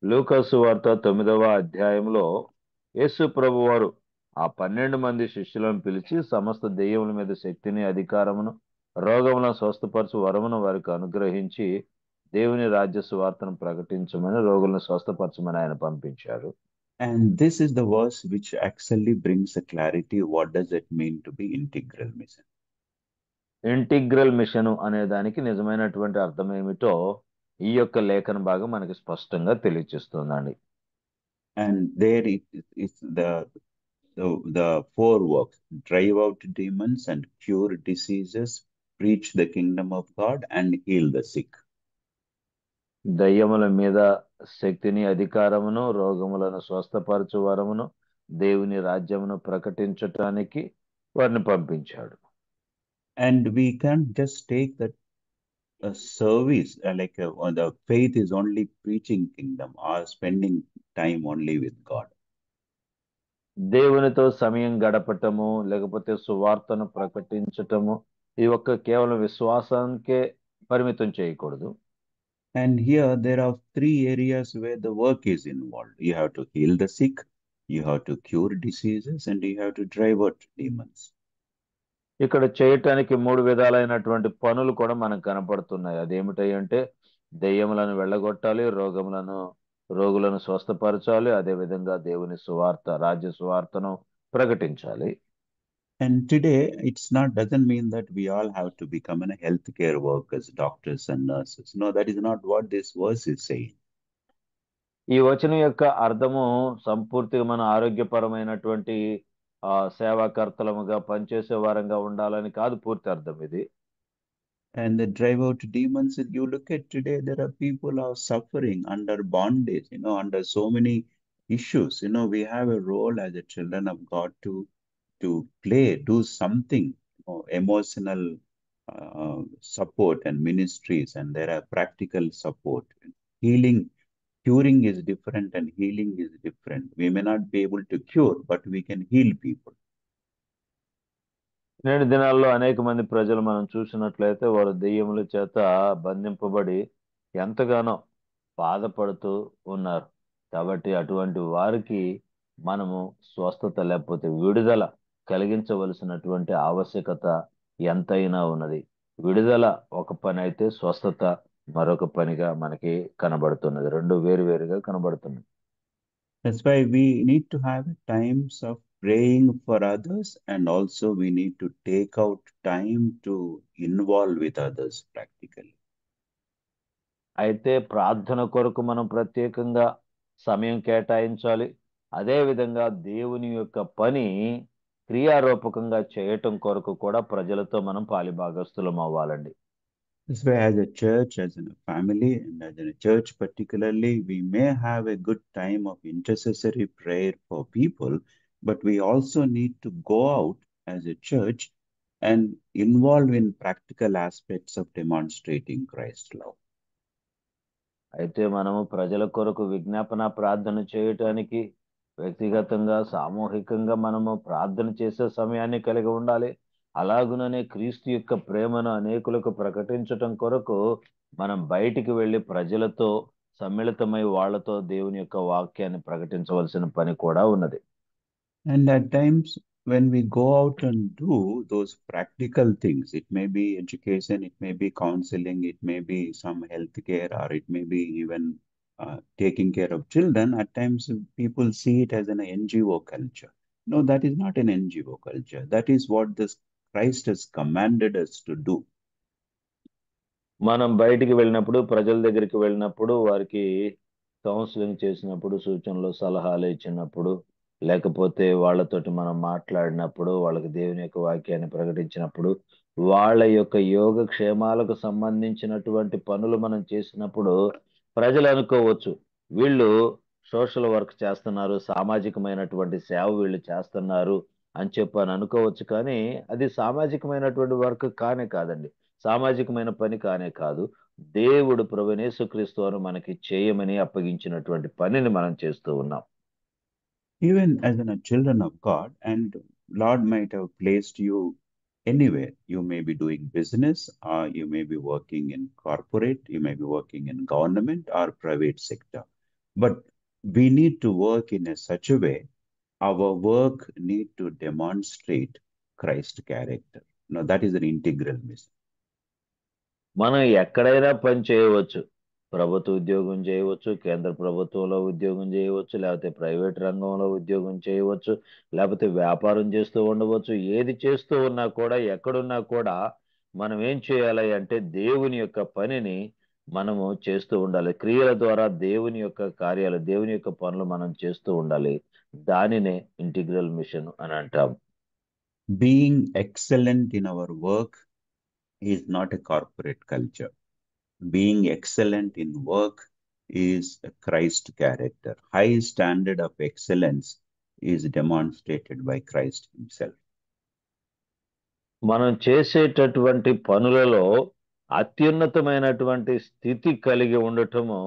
లూకాసు వార్త 9వ అధ్యాయంలో యేసు ప్రభు వారు ఆ 12 మంది శిష్యులను పిలిచి సమస్త దెయ్యముల మీద శక్తిని అధికారమును రోగములను స్వస్థపరచు వరమును వారికి అనుగ్రహించి దేవుని రాజ్య సువార్తను ప్రకటించమని రోగులను స్వస్థపరచమని ఆయన పంపించారు. And this is the verse which actually brings a clarity. What does it mean to be integral mission? Integral mission అనే దానికి నిజమైనటువంటి అర్థం ఏమిటో ఈ యొక్క లేఖన భాగం మనకి స్పష్టంగా తెలియజేస్తుందండి. And there it's the four works: drive out demons and cure diseases, preach the kingdom of God, and heal the sick. దయ్యముల మీద శక్తిని అధికారమును రోగములను స్వస్థపరచు వరమును దేవుని రాజ్యమును ప్రకటించటానికి వారిని పంపించాడు. And we can't just take that service the faith is only preaching kingdom or spending time only with God. దేవునితో సమయం గడపటము లేకపోతే సువార్తను ప్రకటించటము ఈ ఒక్క కేవలం విశ్వాసానికే పరిమితం చేయకూడదు. And here there are three areas where the work is involved. You have to heal the sick, you have to cure diseases, and you have to drive out demons. ఇక్కడ చేయటానికి 3 విధాలైనటువంటి పనులు కూడా మనకు కనపడుతున్నాయి. అదేమిటంటే దెయ్యములను వెళ్ళగొట్టాలి, రోగులను స్వస్థపరచాలి, అదేవిధంగా దేవుని సువార్త రాజ్య సువార్తను ప్రకటించాలి. And today doesn't mean that we all have to become healthcare workers, doctors and nurses. No, that is not what this verse is saying. ఈ వచనం యొక్క అర్థము సంపూర్తిగా మన ఆరోగ్యపరమైనటువంటి సేవాకర్తలముగా పనిచేసే వారంగా ఉండాలని కాదు పూర్తి అర్థం ఇది. And the drive out demons, you look at today, there are people who are suffering under bondage, under so many issues. We have a role as a children of God to play, do something, emotional support and ministries, and there are practical support. Curing is different and healing is different. We may not be able to cure, but we can heal people. నేటి దినాల్లో అనేక మంది ప్రజలు మనం చూసినట్లయితే వారు దెయ్యముల చేత బంధింపబడి ఎంతగానో బాధపడుతూ ఉన్నారు. కాబట్టి అటువంటి వారికి మనము స్వస్థత లేకపోతే విడుదల కలిగించవలసినటువంటి ఆవశ్యకత ఎంతైనా ఉన్నది. విడుదల ఒక పని అయితే స్వస్థత మరొక పనిగా మనకి కనబడుతున్నది. రెండు వేరువేరుగా కనబడుతున్నాయి. That's why we need to have times of praying for others, and also we need to take out time to involve with others practically. అయితే ప్రార్థన కొరకు మనం ప్రత్యేకంగా సమయం కేటాయించాలి. అదే విధంగా దేవుని యొక్క పని క్రియారూపకంగా చేయటం కొరకు కూడా ప్రజలతో మనం పాలిభాగస్తులం అవ్వాలండి. This way, as a church, as in a family, and as in a church particularly, we may have a good time of intercessory prayer for people, but we also need to go out as a church and involve in practical aspects of demonstrating Christ's love. అయితే మనము ప్రజల కొరకు విజ్ఞాపన ప్రార్థన చేయటానికి వ్యక్తిగతంగా సామూహికంగా మనము ప్రార్థన చేసే సమయాన్ని కలిగి ఉండాలి. అలాగుననే క్రీస్తు యొక్క ప్రేమను అనేకులకు ప్రకటించటం కొరకు మనం బయటికి వెళ్ళి ప్రజలతో సమ్మిళితమై వాళ్లతో దేవుని యొక్క వాక్యాన్ని ప్రకటించవలసిన పని కూడా ఉన్నది. And at times when we go out and do those practical things, it may be education, it may be counseling, it may be some health care, or it may be even taking care of children. At times people see it as an NGO culture. No, that is not an NGO culture. That is what this Christ has commanded us to do. మనం బయటికి వెళ్ళినప్పుడు ప్రజల దగ్గరికి వెళ్ళినప్పుడు వారికి counselling చేసినప్పుడు సూచనలు సలహాలు ఇచ్చినప్పుడు లేకపోతే వాళ్ళతోటి మనం మాట్లాడినప్పుడు వాళ్ళకి దేవుని యొక్క వాక్యాన్ని ప్రకటించినప్పుడు వాళ్ళ యొక్క యోగక్షేమాలకు సంబంధించినటువంటి పనులు మనం చేసినప్పుడు ప్రజలు అనుకోవచ్చు వీళ్ళు సోషల్ వర్క్ చేస్తున్నారు, సామాజికమైనటువంటి సేవ వీళ్ళు చేస్తున్నారు అని చెప్పని అనుకోవచ్చు. కానీ అది సామాజికమైనటువంటి వర్క్ కాదండి, సామాజికమైన పని కాదు. దేవుడు ప్రభువైన యేసుక్రీస్తు వారు మనకి చేయమని అప్పగించినటువంటి పనిని మనం చేస్తూ ఉన్నాం. Even as a children of God, and Lord might have placed you anywhere. You may be doing business, or you may be working in corporate, you may be working in government or private sector. But we need to work in a such a way, our work need to demonstrate Christ character. Now that is an integral mission. మనం ఎక్కడైనా పని చేయవచ్చు. ప్రభుత్వ ఉద్యోగం చేయవచ్చు, కేంద్ర ప్రభుత్వంలో ఉద్యోగం చేయవచ్చు, లేకపోతే ప్రైవేట్ రంగంలో ఉద్యోగం చేయవచ్చు, లేకపోతే వ్యాపారం చేస్తూ ఉండవచ్చు. ఏది చేస్తూ ఉన్నా కూడా, ఎక్కడున్నా కూడా మనం ఏం చేయాలి అంటే దేవుని యొక్క పనిని మనము చేస్తూ ఉండాలి. క్రియల ద్వారా దేవుని యొక్క కార్యాలు, దేవుని యొక్క పనులు మనం చేస్తూ ఉండాలి. దానినే ఇంటిగ్రల్ మిషన్ అని అంటాం. Being excellent in our work is not a corporate culture. Being excellent in work is a Christ character. High standard of excellence is demonstrated by Christ himself. మనం చేసేటటువంటి పనులలో అత్యున్నతమైనటువంటి స్థితి కలిగి ఉండటము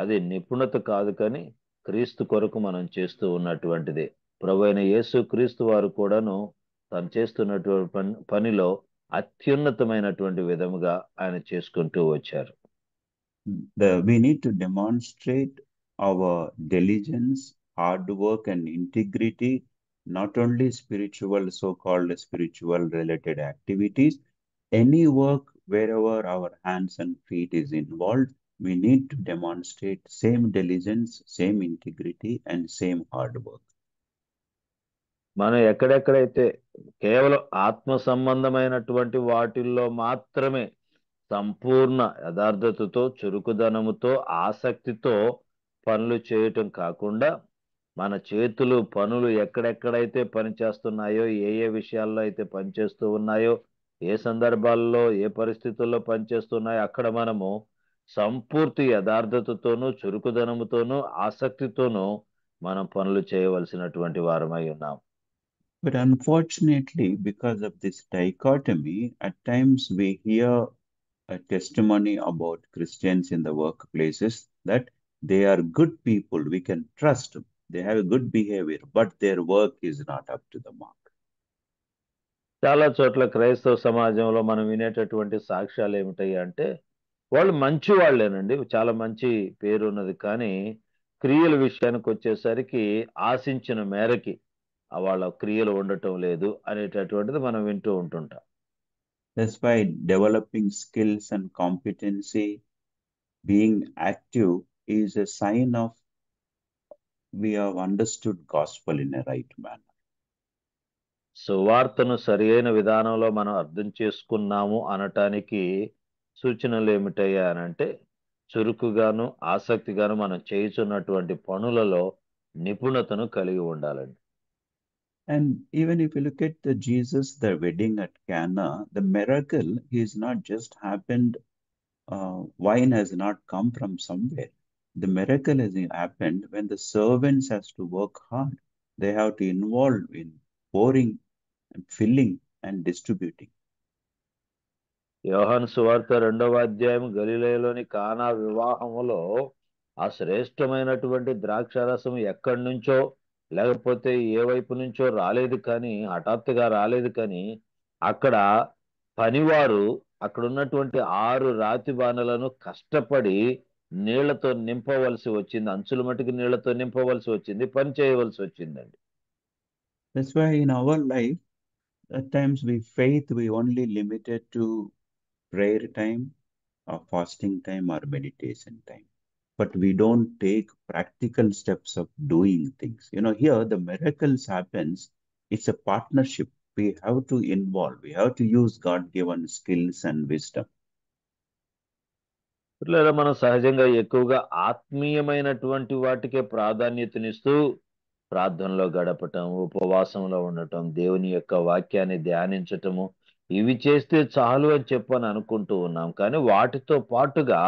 అది నిపుణత కాదు, కానీ క్రీస్తు కొరకు మనం చేస్తూ ఉన్నటువంటిది. ప్రభువైన యేసు క్రీస్తు వారు కూడాను తను చేస్తున్నటువంటి పనిలో అత్యున్నతమైనటువంటి విధముగా ఆయన చేసుకుంటూ వచ్చారు. We need to demonstrate our diligence, hard work and integrity, not only spiritual, so-called spiritual related activities. Any work wherever our hands and feet is involved, we need to demonstrate same diligence, same integrity and same hard work. మనం ఎక్కడెక్కడైతే కేవలం ఆత్మ సంబంధమైనటువంటి వాటిల్లో మాత్రమే సంపూర్ణ యథార్థతతో, చురుకుదనముతో, ఆసక్తితో పనులు చేయటం కాకుండా, మన చేతులు పనులు ఎక్కడెక్కడైతే పనిచేస్తున్నాయో, ఏ ఏ విషయాల్లో అయితే పనిచేస్తూ ఉన్నాయో, ఏ సందర్భాల్లో ఏ పరిస్థితుల్లో పనిచేస్తున్నాయో అక్కడ మనము సంపూర్తి యథార్థతతోనూ, చురుకుదనముతోనూ, ఆసక్తితోనూ మనం పనులు చేయవలసినటువంటి వారమై ఉన్నాం. But unfortunately, because of this dichotomy, at times we hear a testimony about Christians in the workplaces that they are good people, we can trust them, they have a good behavior, but their work is not up to the mark. చాలా చోట్ల క్రైస్తవ సమాజంలో మనం వినేటటువంటి సాక్ష్యాలు ఏమిటాయి అంటే, వాళ్ళు మంచి వాళ్ళేనండి, చాలా మంచి పేరు ఉన్నది, కానీ క్రియల విషయానికి వచ్చేసరికి ఆశించిన మేరకి వాళ్ళ క్రియలు ఉండటం లేదు అనేటటువంటిది మనం వింటూ ఉంటుంటాం. That's why developing skills and competency, being active is a sign of we have understood gospel in a right manner. సువార్తను సరియైన విధానంలో మనం అర్థం చేసుకున్నాము అనటానికి సూచనలు ఏమిటయ్యా అనంటే, చురుకుగాను ఆసక్తిగాను మనం చేయుచున్నటువంటి పనులలో నిపుణతను కలిగి ఉండాలండి. And even if you look at the Jesus, the wedding at Cana, the miracle is not just happened, wine has not come from somewhere. The miracle has happened when the servants has to work hard. They have to involve in pouring and filling and distributing. యోహాను సువార్త 2వ అధ్యాయం గలిలయలోని కానా వివాహములో ఆ శ్రేష్టమైనటువంటి ద్రాక్షారసం ఎక్కడి నుంచో, లేకపోతే ఏ వైపు నుంచో రాలేదు, కానీ హఠాత్తుగా రాలేదు, కానీ అక్కడ పనివారు అక్కడ ఉన్నటువంటి 6 రాతి బాణలను కష్టపడి నీళ్లతో నింపవలసి వచ్చింది. అంచుల మటుకు నీళ్లతో నింపవలసి వచ్చింది, పని చేయవలసి వచ్చిందండి. That's why in our life, at times faith we only limited to prayer time or fasting time or meditation time. But we don't take practical steps of doing things. You know, here the miracles happens, it's a partnership. We have to involve, we have to use God-given skills and wisdom. లేదా మనం సహజంగా ఎక్కువగా ఆత్మీయమైనటువంటి వాటికే ప్రాధాన్యతనిస్తూ ప్రార్థనలో గడపటం, ఉపవాసంలో ఉండటం, దేవుని యొక్క వాక్యాన్ని ధ్యానించటము, ఇవి చేస్తే చాలు అని చెప్పని అనుకుంటూ ఉన్నాం. కానీ వాటితో పాటుగా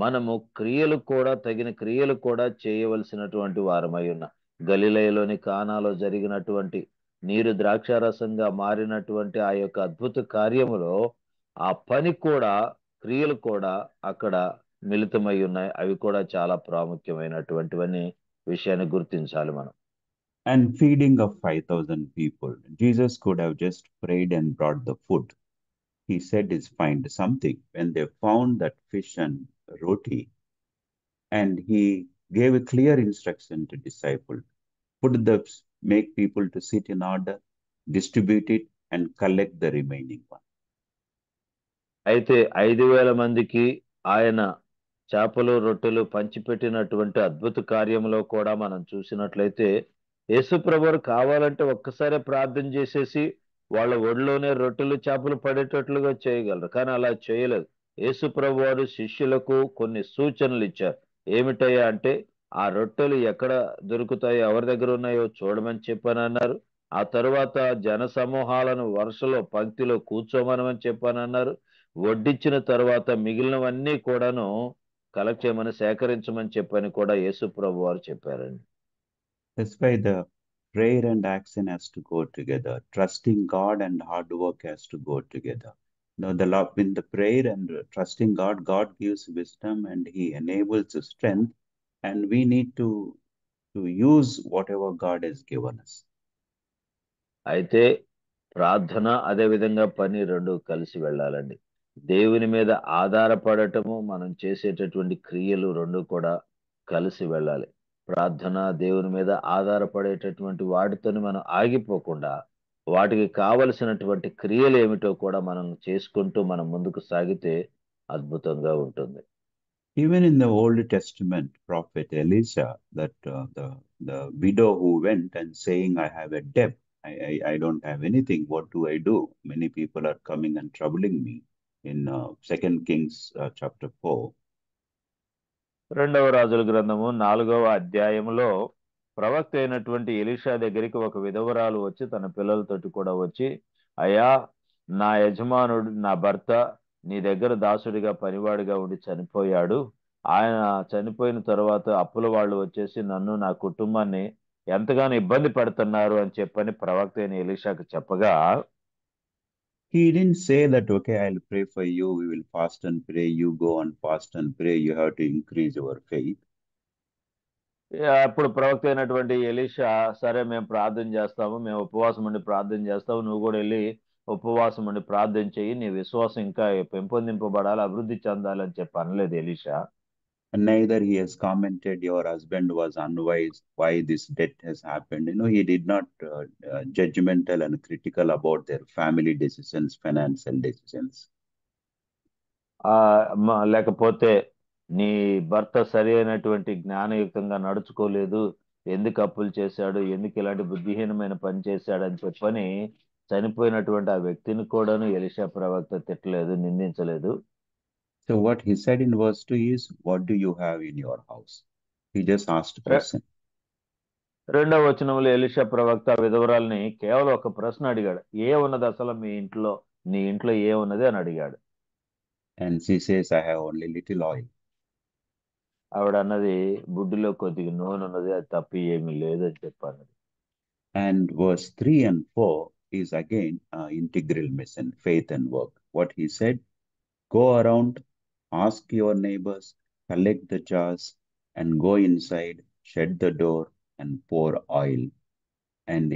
మనము క్రియలు కూడా, తగిన క్రియలు కూడా చేయవలసినటువంటి వారమై ఉన్నాం. గలిలయలోని కానాలో జరిగినటువంటి నీరు ద్రాక్షారసంగా మారినటువంటి ఆ యొక్క అద్భుత కార్యములో ఆ పని కూడా, క్రియలు కూడా అక్కడ మిళితమై ఉన్నాయి. అవి కూడా చాలా ప్రాముఖ్యమైనటువంటివని విషయాన్ని గుర్తించాలి మనం. and feeding of 5,000 people. Jesus could have just prayed and brought the food. He said is find something. When they found that fish and roti, and he gave a clear instruction to disciple, make people to sit in order, distribute it, and collect the remaining one. అయితే 5,000 మందికి ఆయన చేపలు రొట్టెలు పంచిపెట్టినటువంటి అద్భుత కార్యంలో కూడా మనం చూసినట్లయితే యేసుప్రభువు కావాలంటే ఒక్కసారి ప్రార్థన చేసేసి వాళ్ళ ఒడిలోనే రొట్టెలు చేపలు పడేటట్లుగా చేయగలరు, కానీ అలా చేయలేదు. యేసుప్రభు వారు శిష్యులకు కొన్ని సూచనలు ఇచ్చారు. ఏమిటయ్యా అంటే, ఆ రొట్టెలు ఎక్కడ దొరుకుతాయో, ఎవరి దగ్గర ఉన్నాయో చూడమని చెప్పానన్నారు. ఆ తరువాత జన సమూహాలను వరుసలో పంక్తిలో కూర్చోమనమని చెప్పానన్నారు. వడ్డించిన తర్వాత మిగిలినవన్నీ కూడాను కలెక్ట్ చేయమని, సేకరించమని చెప్పని కూడా యేసు ప్రభు వారు చెప్పారండి. That's why the prayer and action has to go together. Trusting God and hard work has to go together. Now, in the prayer and trusting God, God gives wisdom and He enables strength, and we need to use whatever God has given us. అయితే ప్రార్థన అదే విధంగా పని రెండు కలిసి వెళ్ళాలండి. దేవుని మీద ఆధారపడటము, మనం చేసేటటువంటి క్రియలు రెండు కూడా కలిసి వెళ్ళాలి. ప్రార్థన దేవుని మీద ఆధారపడేటటువంటి వాటితోని మనం ఆగిపోకుండా వాటికి కావలసినటువంటి క్రియలు ఏమిటో కూడా మనం చేసుకుంటూ మనం ముందుకు సాగితే అద్భుతంగా ఉంటుంది. Even in the Old Testament, prophet Elisha, that the widow who went and saying, I have a debt, I don't have anything, what do I do? Many people are coming and troubling me. In 2 Kings chapter 4. రెండవ రాజుల గ్రంథము 4వ అధ్యాయంలో ప్రవక్త అయినటువంటి Elisha దగ్గరికి ఒక విధవరాలు వచ్చి తన పిల్లలతోటి కూడా వచ్చి, అయ్యా, నా యజమానుడు, నా భర్త నీ దగ్గర దాసుడిగా పనివాడిగా ఉండి చనిపోయాడు. ఆయన చనిపోయిన తర్వాత అప్పుల వాళ్ళు వచ్చేసి నన్ను, నా కుటుంబాన్ని ఎంతగానో ఇబ్బంది పెడుతున్నారు అని చెప్పని ప్రవక్త అయిన ఎలీషాకు చెప్పగా, he didn't say that, okay, I'll pray for you, we will fast and pray, you go and fast and pray, you have to increase your faith. అప్పుడు ప్రవక్త అయినటువంటి ఎలీషా, సరే మేము ప్రార్థన చేస్తాము, మేము ఉపవాసం ఉండి ప్రార్థన చేస్తాము, నువ్వు కూడా వెళ్ళి ఉపవాసం ఉండి ప్రార్థన చెయ్యి, నీ విశ్వాసం ఇంకా పెంపొందింపబడాలి, అభివృద్ధి చెందాలి అని చెప్పి అనలేదు Elisha. And neither he has commented your husband was unwise, why this death has happened. He did not judgmental and critical about their family decisions, financial decisions. లేకపోతే నీ భర్త సరి అయినటువంటి జ్ఞానయుక్తంగా నడుచుకోలేదు, ఎందుకు అప్పులు చేశాడు, ఎందుకు ఇలాంటి బుద్ధిహీనమైన పని చేశాడు అని చెప్పని చనిపోయినటువంటి ఆ వ్యక్తిని కూడాను ఎలీషా ప్రవక్త తిట్టలేదు, నిందించలేదు. So what he said in verse 2 is, what do you have in your house? He just asked a question. రెండవ వచనంలో ఎలీషా ప్రవక్త విధవరాల్ని కేవలం ఒక ప్రశ్న అడిగాడు, ఏ ఉన్నది అసలు మీ ఇంట్లో, నీ ఇంట్లో ఏ ఉన్నది అని అడిగాడు. And she says, I have only little oil. ఆవిడ అన్నది, బుడ్డిలో కొద్దిగా నూనె ఉన్నది, అది తప్ప ఏమీ లేదు అని చెప్పాను. And verse 3 and 4 is again integral mission, faith and work. What he said, go around, ask your neighbors, collect the jars, and go inside, shut the door, and pour oil, and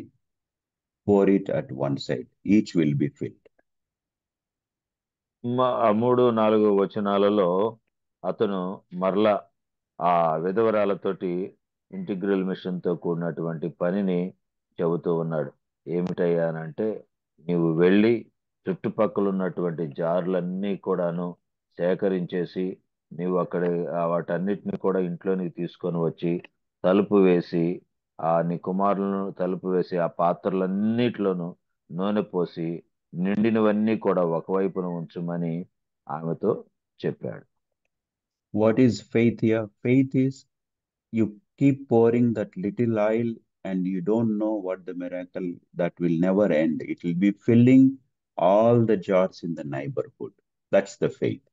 pour it at one side. Each will be filled. 3-4 వచనాలలో అతను మరలా ఆ విధవరాలతోటి integral machine తో కూడినటువంటి పనిని చెబుతూ ఉన్నాడు. ఏమిటయ్యా అంటే, నీవు వెళ్ళి చుట్టుపక్కల ఉన్నటువంటి జార్లన్నీ కూడాను సేకరించేసి నీవు అక్కడ వాటన్నిటిని కూడా ఇంట్లోనికి తీసుకొని వచ్చి తలుపు వేసి, నీ కుమారులను తలుపు వేసి ఆ పాత్రలన్నిటిలోనూ నూనె పోసి నిండినవన్నీ కూడా ఒకవైపున ఉంచమని ఆమెతో చెప్పాడు. What is faith here? Faith is you keep pouring that little oil and you don't know what the miracle that will never end. It will be filling all the jars in the neighborhood. That's the faith.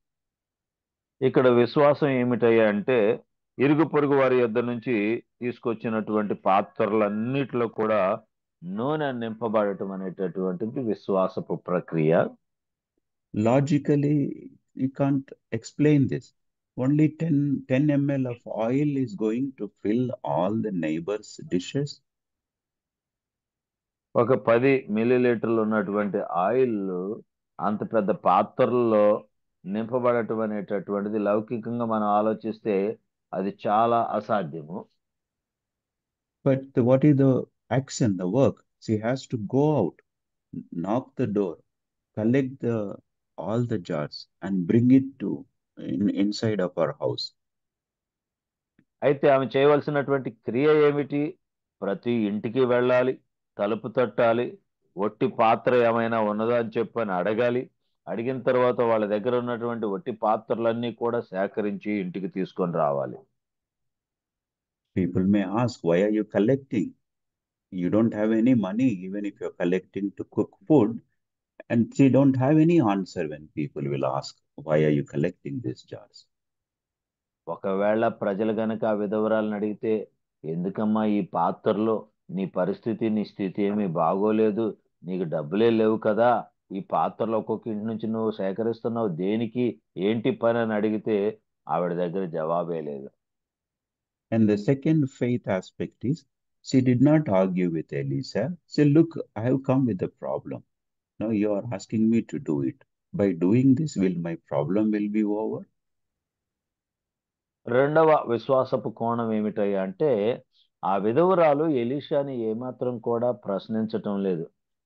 ఇక్కడ విశ్వాసం ఏమిటయ్యా అంటే, ఇరుగు పొరుగు వారి యొద్ద నుంచి తీసుకొచ్చినటువంటి పాత్రలన్నిటిలో కూడా నూనె నింపబడటం అనేటటువంటిది విశ్వాసపు ప్రక్రియ. Logically, you can't explain this. Only 10 ml of oil is going to fill all the neighbors' dishes. ఒక 10 మిల్లీలీటర్లు ఉన్నటువంటి ఆయిల్ అంత పెద్ద పాత్రల్లో నింపబడటం అనేటటువంటిది లౌకికంగా మనం ఆలోచిస్తే అది చాలా అసాధ్యము. But what is the action, the work? She has to go out, knock the door, collect all the jars and bring it to inside of our house. అయితే ఆమె చేయవలసినటువంటి క్రియ ఏమిటి? ప్రతి ఇంటికి వెళ్ళాలి, తలుపు తట్టాలి, ఒట్టి పాత్ర ఏమైనా ఉన్నదా అని చెప్పని అడగాలి. అడిగిన తర్వాత వాళ్ళ దగ్గర ఉన్నటువంటి ఒట్టి పాత్రలన్నీ కూడా సేకరించి ఇంటికి తీసుకొని రావాలి. People may ask, why are you collecting? You don't have any money, even if you're collecting to cook food. And she don't have any answer when people will ask, why are you collecting these jars? ఒకవేళ ప్రజలు గనక ఆ విధవరాలను అడిగితే, ఎందుకమ్మా ఈ పాత్రలో, నీ పరిస్థితి నీ స్థితి ఏమీ బాగోలేదు, నీకు డబ్బులే లేవు కదా, ఈ పాత్రలో ఒక్కొక్క ఇంటి నుంచి నువ్వు సేకరిస్తున్నావు దేనికి, ఏంటి పని అని అడిగితే ఆవిడ దగ్గర జవాబే లేదు. And the second faith aspect is, she did not argue with Elisa. Say, look, I have come with a problem. Now you are asking me to do it. By doing this, my problem will be over? రెండవ విశ్వాసపు కోణం ఏమిటయ్యా అంటే, ఆ విధవరాలు ఎలీషాని ఏమాత్రం కూడా ప్రశ్నించటం లేదు.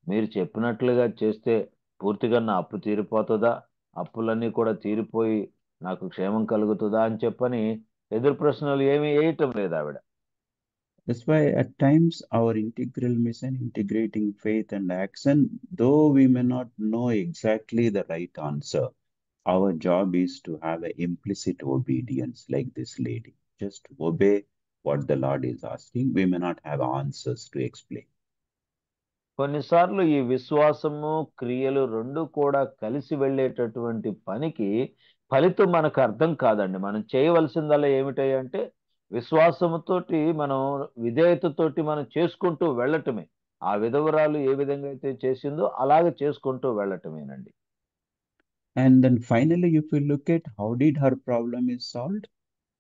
మీరు చెప్పినట్లుగా చేస్తే పూర్తిగా నా అప్పు తీరిపోతుందా, అప్పులన్నీ కూడా తీరిపోయి నాకు క్షేమం కలుగుతుందా అని చెప్పని ఎదురు ప్రశ్నలు ఏమీ వేయటం లేదు ఆవిడ. That's why at times our integral mission, integrating faith and action, though we may not know exactly the right answer, our job is to have an implicit obedience like this lady. Just obey what the Lord is asking. We may not have answers to explain. కొన్నిసార్లు ఈ విశ్వాసము క్రియలు రెండు కూడా కలిసి వెళ్ళేటటువంటి పనికి ఫలితం మనకు అర్థం కాదండి. మనం చేయవలసిందల్లా ఏమిటంటే విశ్వాసముతోటి మనం విధేయతతోటి మనం చేసుకుంటూ వెళ్ళటమే. ఆ విధవరాలు ఏ విధంగా అయితే చేసిందో అలాగే చేసుకుంటూ వెళ్ళటమేనండి. And then finally, if you look at how did her problem is solved,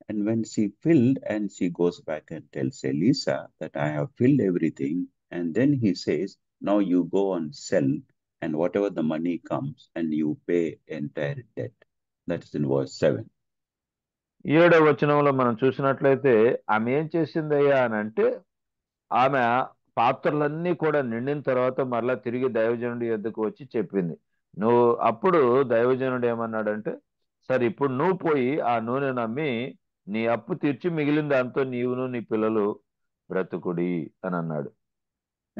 and when she filled and she goes back and tells Elisa that I have filled everything, and then he says, now you go and sell, and whatever the money comes, and you pay entire debt. That is in verse 7. 7వ వచనంలో మనం చూసినట్లయితే ఆమె ఏం చేసిందయ్యా అని అంటే, ఆమె పాత్రలన్నీ కూడా నిండిన తర్వాత మరలా తిరిగి దైవజనుడి యొద్దకు వచ్చి చెప్పింది. అప్పుడు దైవజనుడు ఏమన్నాడంటే, సరే ఇప్పుడు నువ్వు పోయి ఆ నూనె నమ్మి నీ అప్పు తీర్చి మిగిలిన దాంతో నీవును నీ పిల్లలు బ్రతుకుడి అని అన్నాడు.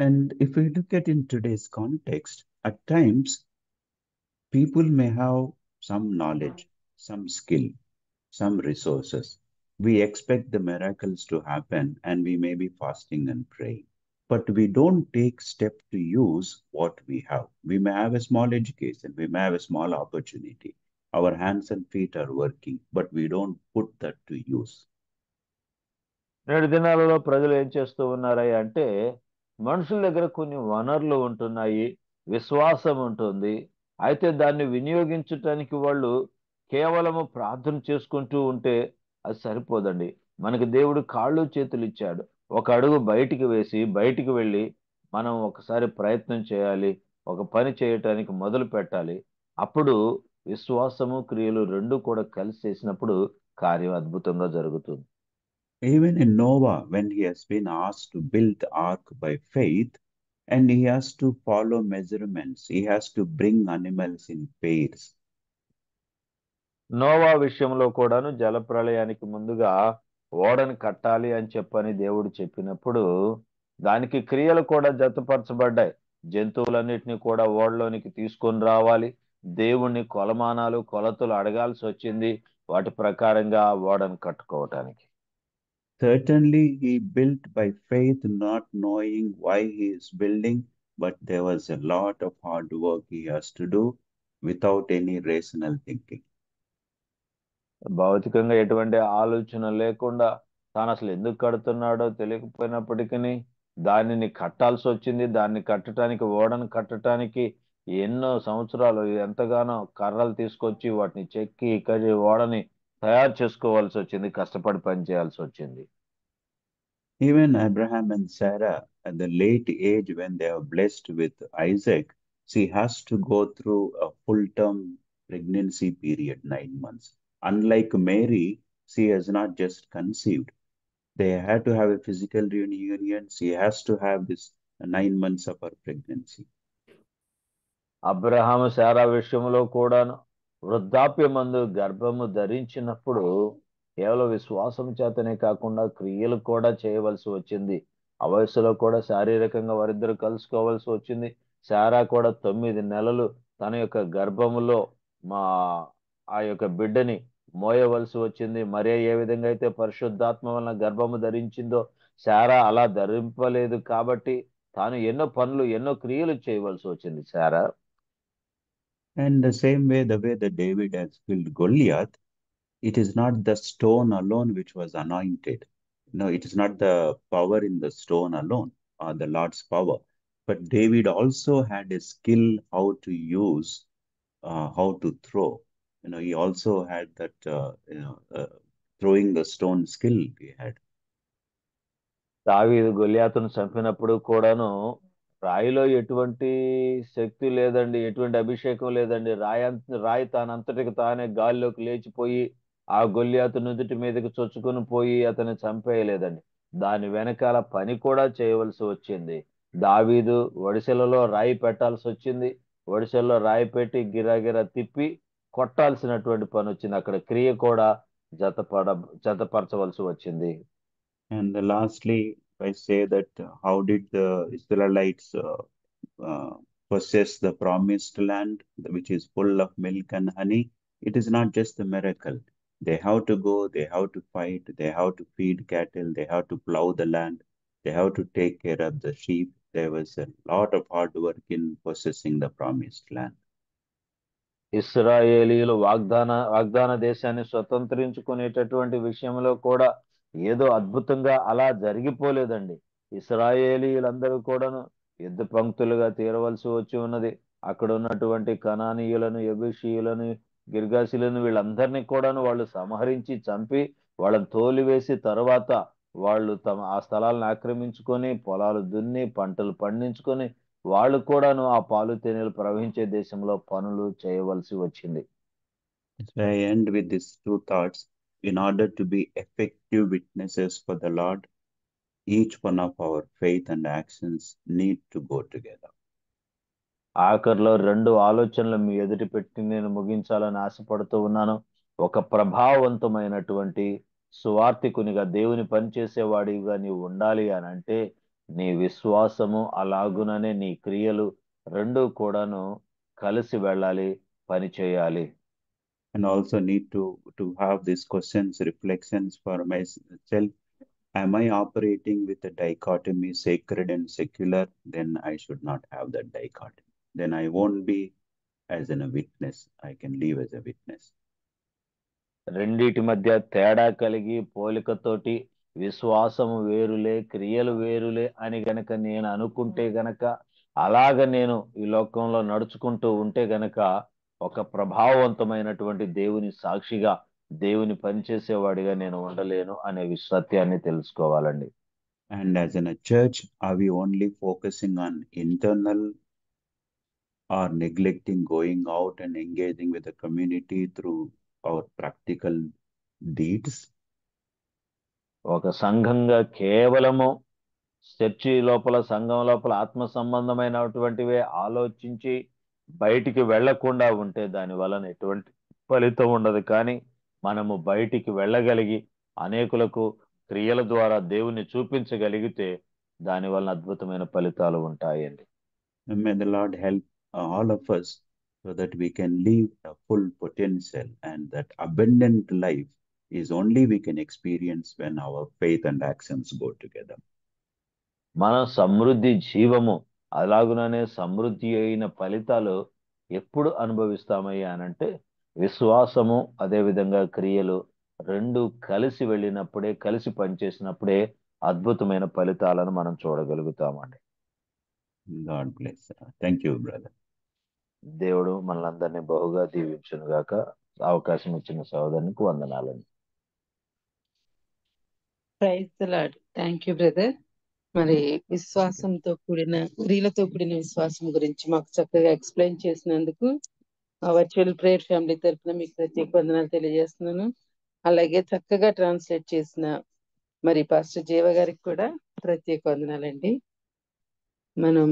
And if we look at in today's context, at times people may have some knowledge, some skill, some resources. We expect the miracles to happen and we may be fasting and praying, but we don't take step to use what we have. We may have a small education, we may have a small opportunity. Our hands and feet are working, but we don't put that to use. నేడు దినాలలో ప్రజలు ఏం చేస్తూ ఉన్నారయ్యా అంటే, మనుషుల దగ్గర కొన్ని వనరులు ఉంటున్నాయి, విశ్వాసం ఉంటుంది, అయితే దాన్ని వినియోగించటానికి వాళ్ళు కేవలము ప్రార్థన చేసుకుంటూ ఉంటే అది సరిపోదండి. మనకి దేవుడు కాళ్ళు చేతులు ఇచ్చాడు. ఒక అడుగు బయటికి వేసి బయటికి వెళ్ళి మనం ఒకసారి ప్రయత్నం చేయాలి, ఒక పని చేయటానికి మొదలు పెట్టాలి. అప్పుడు విశ్వాసము క్రియలు రెండు కూడా కలిసి చేసినప్పుడు కార్యం అద్భుతంగా జరుగుతుంది. Even in Noah, when he has been asked to build the ark by faith, and he has to follow measurements, he has to bring animals in pairs. Noah విషయంలో కూడాను జలప్రళయానికి ముందుగా ఓడని కట్టాలి అని చెప్పని దేవుడు చెప్పినప్పుడు దానికి క్రియలు కూడా జతపరచబడ్డాయి. జంతువులన్నిటిని కూడా ఓడలోనికి తీసుకొని రావాలి, దేవుణ్ణి కొలమానాలు కొలతలు అడగాల్సి వచ్చింది వాటి ప్రకారంగా ఓడను కట్టుకోవటానికి. Certainly, he built by faith, not knowing why he is building, but there was a lot of hard work he has to do without any rational thinking. భౌతికంగా ఎటువంటి ఆలోచన లేకుండా తాను అసలు ఎందుకు కడుతున్నాడో తెలియకపోయినప్పటికీ దానిని కట్టాల్సి వచ్చింది. దాన్ని కట్టడానికి ఓడను కట్టడానికి ఎన్నో సంవత్సరాలు ఎంతగానో కర్రలు తీసుకొచ్చి వాటిని చెక్కి ఓడని తయారు చేసుకోవాల్సి వచ్చింది, కష్టపడి పని చేయాల్సి వచ్చింది. Even Abraham and Sarah, at the late age when they are blessed with Isaac, she has to go through a full-term pregnancy period, 9 months. Unlike Mary, she has not just conceived. They had to have a physical reunion. She has to have this 9 months of her pregnancy. Abraham Sarah విషయంలో కూడాను వృద్ధాప్యమందు గర్భము ధరించినప్పుడు కేవలం విశ్వాసం చేతనే కాకుండా క్రియలు కూడా చేయవలసి వచ్చింది. ఆ వయసులో కూడా శారీరకంగా వారిద్దరు కలుసుకోవాల్సి వచ్చింది. శారా కూడా 9 నెలలు తన యొక్క గర్భములో ఆ యొక్క బిడ్డని మోయవలసి వచ్చింది. మరియ ఏ విధంగా అయితే పరిశుద్ధాత్మ వలన గర్భము ధరించిందో శారా అలా ధరింపలేదు కాబట్టి తాను ఎన్నో పనులు ఎన్నో క్రియలు చేయవలసి వచ్చింది Sarah. And the way that David has killed Goliath, it is not the stone alone which was anointed. No, it is not the power in the stone alone or the Lord's power. But David also had a skill how to use, how to throw. He also had that, throwing the stone skill he had. దావీదు గొల్యాతును చంపినప్పుడు కూడాను రాయిలో ఎటువంటి శక్తి లేదండి, ఎటువంటి అభిషేకం లేదండి. రాయి తానంతటికి తానే గాల్లోకి లేచిపోయి ఆ గొల్యాతు నుదుటి మీదకి చొచ్చుకొని పోయి అతన్ని చంపేయలేదండి. దాని వెనకాల పని కూడా చేయవలసి వచ్చింది. దావీదు ఒడిసెలలో రాయి పెట్టాల్సి వచ్చింది. ఒడిసెల్లో రాయి పెట్టి గిరాగిరా తిప్పి కొట్టాల్సినటువంటి పని వచ్చింది. అక్కడ క్రియ కూడా జతపరచవలసి వచ్చింది. And lastly, I say that how did the Israelites possess the promised land, which is full of milk and honey? It is not just a miracle. They have to go, they have to fight, they have to feed cattle, they have to plow the land, they have to take care of the sheep. There was a lot of hard work in possessing the promised land. ఇశ్రాయేలీయులు వాగ్దాన దేశాన్ని స్వతంత్రించుకునేటటువంటి విషయంలో కూడా ఏదో అద్భుతంగా అలా జరిగిపోలేదండి. ఇశ్రాయేలీయులందరూ కూడాను యుద్ధ పంక్తులుగా తీరవలసి వచ్చి ఉన్నది. అక్కడ ఉన్నటువంటి కనానీయులను, యెబూసీయులను, గిర్గాషీలను వీళ్ళందరినీ కూడాను వాళ్ళు సంహరించి చంపి వాళ్ళని తోలివేసి తర్వాత వాళ్ళు ఆ స్థలాలను ఆక్రమించుకొని పొలాలు దున్ని పంటలు పండించుకొని వాళ్ళు కూడాను ఆ పాలు తేనెలు ప్రవహించే దేశంలో పనులు చేయవలసి వచ్చింది. So I end with these two thoughts. In order to be effective witnesses for the Lord, each one of our faith and actions need to go together. ఆఖరిలో 2 ఆలోచనలు మీ ఎదుటి పెట్టి నేను ముగించాలని ఆశపడుతూ ఉన్నాను. ఒక ప్రభావవంతమైనటువంటి సువార్థికునిగా దేవుని పనిచేసేవాడిగా నీవు ఉండాలి అని అంటే నీ విశ్వాసము అలాగుననే నీ క్రియలు 2 కూడాను కలిసి వెళ్ళాలి, పని చేయాలి. And also need to have these questions, reflections for myself. Am I operating with a dichotomy, sacred and secular? Then I should not have that dichotomy. Then I won't be as a witness. I can live as a witness. రెండిటి మధ్య తేడా కలిగి పోలికతోటి విశ్వాసము వేరులే, క్రియలు వేరులే అని గనక నేను అనుకుంటే గనక, అలాగ నేను ఈ లోకంలో నడుచుకుంటూ ఉంటే గనక ఒక ప్రభావవంతమైనటువంటి దేవుని సాక్షిగా, దేవుని పనిచేసేవాడిగా నేను ఉండలేను అనే సత్యాన్ని తెలుసుకోవాలండి. And as in a church, are we only focusing on internal or neglecting going out and engaging with the community through our practical deeds? ఒక సంఘంగా కేవలము చర్చి లోపల, సంఘం లోపల ఆత్మ సంబంధమైనటువంటివే ఆలోచించి బయటికి వెళ్లకుండా ఉంటే దాని వలన ఎటువంటి ఫలితం ఉండదు. కానీ మనము బయటికి వెళ్ళగలిగి అనేకులకు క్రియల ద్వారా దేవుని చూపించగలిగితే దాని వలన అద్భుతమైన ఫలితాలు ఉంటాయండి. May the Lord help all of us so that we can live a full potential, and that abundant life is only we can experience when our faith and actions go together. మన సమృద్ధి జీవము అలాగుననే సమృద్ధి అయిన ఫలితాలు ఎప్పుడు అనుభవిస్తామయ్యా అనంటే విశ్వాసము అదే విధంగా క్రియలు 2 కలిసి వెళ్ళినప్పుడే, కలిసి పనిచేసినప్పుడే అద్భుతమైన ఫలితాలను మనం చూడగలుగుతామండి. God bless. Thank you, brother. దేవుడు మనలందరినీ బహుగా దీవించును గాక. అవకాశం ఇచ్చిన సహోదరునికి వందనాలండి. Praise the Lord. Thank you brother. మరి విశ్వాసంతో కూడిన క్రియలతో కూడిన విశ్వాసం గురించి మాకు చక్కగా ఎక్స్ప్లెయిన్ చేసినందుకు ఆ వర్చువల్ ప్రేయర్ ఫ్యామిలీ తరఫున మీకు ప్రత్యేక వందనాలు తెలియజేస్తున్నాను. అలాగే చక్కగా ట్రాన్స్లేట్ చేసిన మరి పాస్టర్ జీవ గారికి కూడా ప్రత్యేక వందనాలండి. మనం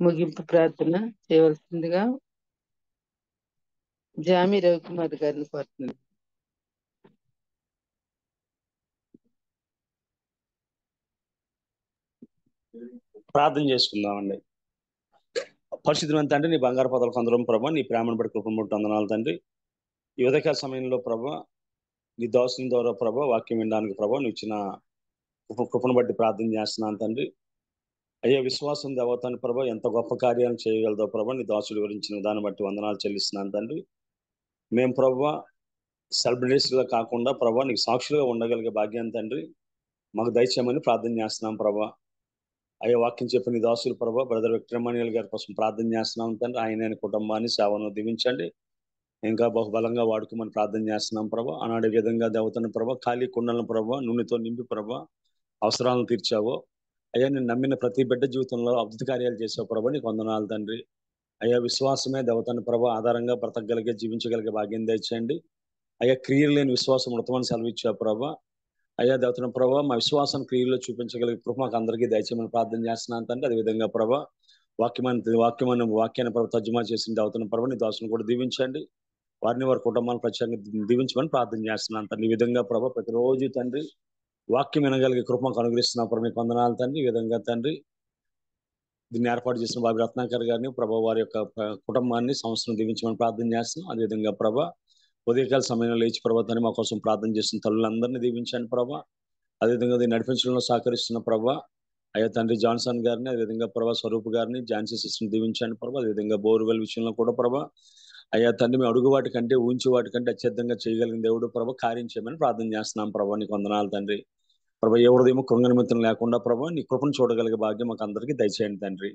ముగింపు ప్రార్థన చేయవలసిందిగా జామి రవికుమార్ గారిని కోరుతున్నాను. ప్రార్థన చేసుకుందామండి. పరిశుద్ధమైన తండ్రి, నీ బంగారు పదలకు అందరం ప్రభా, నీ ప్రేమను బట్టి కృపను బట్టి వందనాలు తండ్రి. ఈ ఉదయకాల సమయంలో ప్రభా, నీ దాసుని ద్వారా ప్రభా వాక్యం వినడానికి ప్రభా నువ్వు ఇచ్చిన కృపను బట్టి ప్రార్థన చేస్తున్నాను తండ్రి. అయ్యా, విశ్వాసం దేవతాన్ని ప్రభా ఎంత గొప్ప కార్యాలు చేయగలదో ప్రభా నీ దాసుడు వివరించిన దాన్ని బట్టి వందనాలు చెల్లిస్తున్నాను తండ్రి. మేము ప్రభా సెలబ్రిటీస్గా కాకుండా ప్రభా నీకు సాక్షులుగా ఉండగలిగే భాగ్యం తండ్రి మాకు దయచేయమని ప్రార్థన చేస్తున్నాం ప్రభా. అయ్యా, వాక్యం చెప్పిన నీ దాసులు ప్రభా బ్రదర్ విక్టర్ ఎమ్మాన్యుయల్ గారి కోసం ప్రార్థన చేస్తున్నాం తండ్రి. ఆయన కుటుంబాన్ని సేవను దీవించండి, ఇంకా బహుబలంగా వాడుకోమని ప్రార్థన చేస్తున్నాం ప్రభా. ఆనాడు విధంగా దేవతను ప్రభా ఖాళీ కుండలను ప్రభా నూనెతో నింపి ప్రభా అవసరాలను తీర్చావో అయ్యా, నేను నమ్మిన ప్రతి బిడ్డ జీవితంలో అద్భుత కార్యాలు చేసావు ప్రభా, నీకు వందనాలు తండ్రి. అయ్యా, విశ్వాసమే దేవతను ప్రభా ఆధారంగా బ్రతకగలిగే జీవించగలిగే భాగ్యం దయచేయండి. అయ్యా, క్రియలు లేని విశ్వాసం మృతమని సెలవిచ్చావు ప్రభా. అయ్యా దేవతన ప్రభా మా విశ్వాసం క్రియల్లో చూపించగలిగే కృప మాకు అందరికీ దయచేయమని ప్రార్థన చేస్తున్నాను తండ్రి. అదేవిధంగా ప్రభా వాక్యాన్ని ప్రభా తర్జుమా చేసిన దేవతన ప్రభా నీ దాసును కూడా దీవించండి, వారిని వారి కుటుంబాలను ప్రత్యేకంగా దీవించమని ప్రార్థన చేస్తున్నాను తండ్రి. ఈ విధంగా ప్రభా ప్రతిరోజు తండ్రి వాక్యం వినగలిగే కృప మాకు అనుగ్రహిస్తున్నాం ప్రభా, మీకు వందనాలు తండ్రి. ఈ విధంగా తండ్రి దీన్ని ఏర్పాటు చేసిన బాబు రత్నాకర్ గారిని ప్రభా వారి యొక్క కుటుంబాన్ని సంస్థను దీవించమని ప్రార్థన చేస్తున్నాం. అదేవిధంగా ప్రభా ఉదయకాల సమయంలో లేచి ప్రభాతాన్ని మా కోసం ప్రార్థన చేస్తున్న తల్లులందరినీ దీవించండి ప్రభా. అదేవిధంగా దీన్ని నడిపించడంలో సహకరిస్తున్న ప్రభా అయ్యా తండ్రి జాన్సన్ గారిని, అదేవిధంగా ప్రభా స్వరూప్ గారిని, ఝాన్సీ సిస్టర్ని దీవించండి ప్రభా. అదేవిధంగా బోర్వెల్ విషయంలో కూడా ప్రభా అయ్యా తండ్రి మేము అడుగు వాటి కంటే ఊంచి వాటి కంటే అత్యర్థంగా చేయగలిగిన దేవుడు ప్రభా కార్యం చేయమని ప్రార్థన చేస్తున్నాం ప్రభా, నీకు వందనాలు తండ్రి. ప్రభా ఏ హృదయము కృంగనిమిత్తం లేకుండా ప్రభా నీ కృపను చూడగలిగే భాగ్యం మాకు అందరికీ దయచేయండి తండ్రి.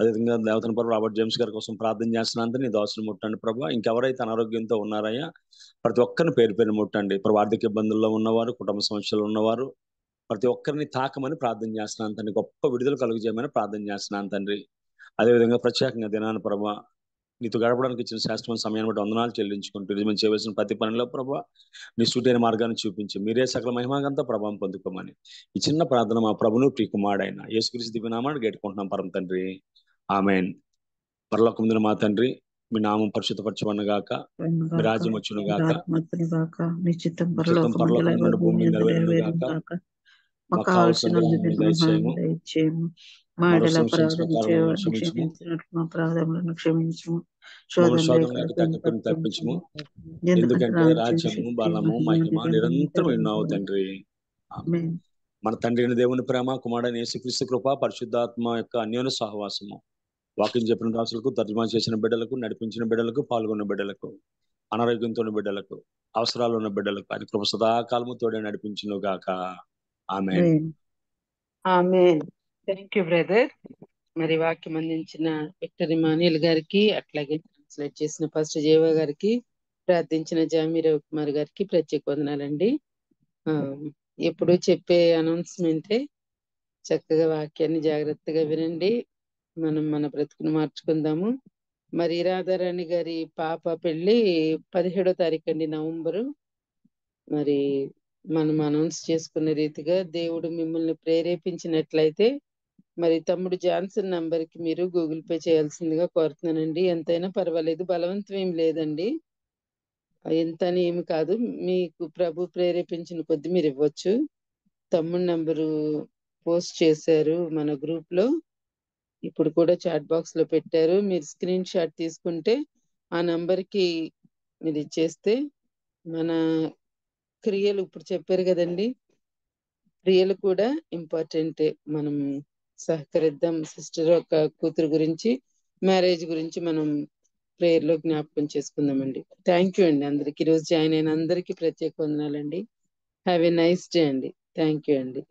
అదేవిధంగా దేవతన ప్రభు రాబర్ట్ జేమ్స్ గారి కోసం ప్రార్థన చేస్తున్నాను, నీ దాసుని ముట్టండి ప్రభా. ఇంకెవరైతే అనారోగ్యంతో ఉన్నారయ్యా ప్రతి ఒక్కరిని పేరు పేరు ముట్టండి ప్రభు. ఆర్థిక ఇబ్బందుల్లో ఉన్నవారు, కుటుంబ సమస్యలు ఉన్నవారు ప్రతి ఒక్కరిని తాకమని ప్రార్థన చేస్తున్నాను తండ్రి. గొప్ప విడుదల కలుగజేయమని ప్రార్థన చేస్తున్నాను తండ్రి. అదేవిధంగా ప్రత్యేకంగా దినాన్ని ప్రభా నీతో గడపడానికి ఇచ్చిన శాస్త్రమైన సమయాన్ని బట్టి వందనాలు చెల్లించుకుంటూ మనం చేయవలసిన ప్రతి పనిలో ప్రభా నీ సూటైన మార్గాన్ని చూపించి మీరే సకల మహిమాగంతా ప్రభావం పొందుకోమని ఈ చిన్న ప్రార్థన మా ప్రభును ప్రియకుమారుడైన యేసుక్రీస్తు దివ్యనామాన్ని గేటుకుంటున్నాం పరమ తండ్రి, ఆమేన్. పరలోకముందున మా తండ్రి, మీ నామం పరిశుద్ధపరచబడును గాక, మీ రాజ్యం వచ్చును గాక, నీ చిత్తం పరలోకం నుండి భూమి మీద నెరవేరును గాక. మాకు కావాల్సిన దయచేయము, మా ఎడల అపరాధం చేయవారిని క్షమించినట్లు మా అపరాధములను క్షమించము, శోధనలోకి తప్పించము. ఎందుకంటే రాజ్యము, బలము, మహిమ నిరంతరం ఎన్నో తండ్రి. మన తండ్రి అయిన దేవుని ప్రేమ, కుమారుడైన యేసుక్రీస్తు కృప, పరిశుద్ధాత్మ యొక్క అన్యోన్య సహవాసము వాక్యం చెప్పిన దాసులకు, తర్జుమా చేసిన బిడ్డలకు, నడిపించిన బిడ్డలకు, పాల్గొన్న బిడ్డలకు, అనారోగ్యంతో ఉన్న బిడ్డలకు, అవసరాలు ఉన్న బిడ్డలకు అది కృప సదాకాలము తోడే నడిపించును గాక. ఆమేన్. ఆమేన్. Thank you brother. మరి వాక్యం అందించిన విక్టర్ ఇమానియల్ గారికి, అట్లాగే ట్రాన్స్లేట్ చేసిన పాస్టర్ జీవ గారికి, ప్రార్థించిన జామి రవికుమార్ గారికి ప్రత్యేక వందనాలండి. ఎప్పుడు చెప్పే అనౌన్స్మెంటే, చక్కగా వాక్యాన్ని జాగ్రత్తగా వినండి, మనం మన బ్రతుకును మార్చుకుందాము. మరి రాధారాణి గారి పాప పెళ్లి 17వ తారీఖు అండి, నవంబరు. మరి మనం అనౌన్స్ చేసుకున్న రీతిగా దేవుడు మిమ్మల్ని ప్రేరేపించినట్లయితే మరి తమ్ముడు జాన్సన్ నంబర్కి మీరు గూగుల్ పే చేయాల్సిందిగా కోరుతున్నానండి. ఎంతైనా పర్వాలేదు, బలవంతం ఏం లేదండి, ఎంత అని ఏమి కాదు, మీకు ప్రభు ప్రేరేపించిన కొద్ది మీరు ఇవ్వచ్చు. తమ్ముడు నంబరు పోస్ట్ చేశారు మన గ్రూప్ లో, ఇప్పుడు కూడా చాట్ బాక్స్ లో పెట్టారు. మీరు స్క్రీన్ షాట్ తీసుకుంటే ఆ నంబర్కి మీరు ఇచ్చేస్తే మన క్రియలు ఇప్పుడు చెప్పారు కదండి, క్రియలు కూడా ఇంపార్టెంటే. మనం సహకరిద్దాం. సిస్టర్ యొక్క కూతురు గురించి, మ్యారేజ్ గురించి మనం ప్రేయర్ లో జ్ఞాపకం చేసుకుందామండి. థ్యాంక్ యూ అండి అందరికి, ఈరోజు జాయిన్ అయిన అందరికీ ప్రత్యేక వందనాలండి. హ్యావ్ ఎ నైస్ డే అండి. థ్యాంక్ యూ అండి.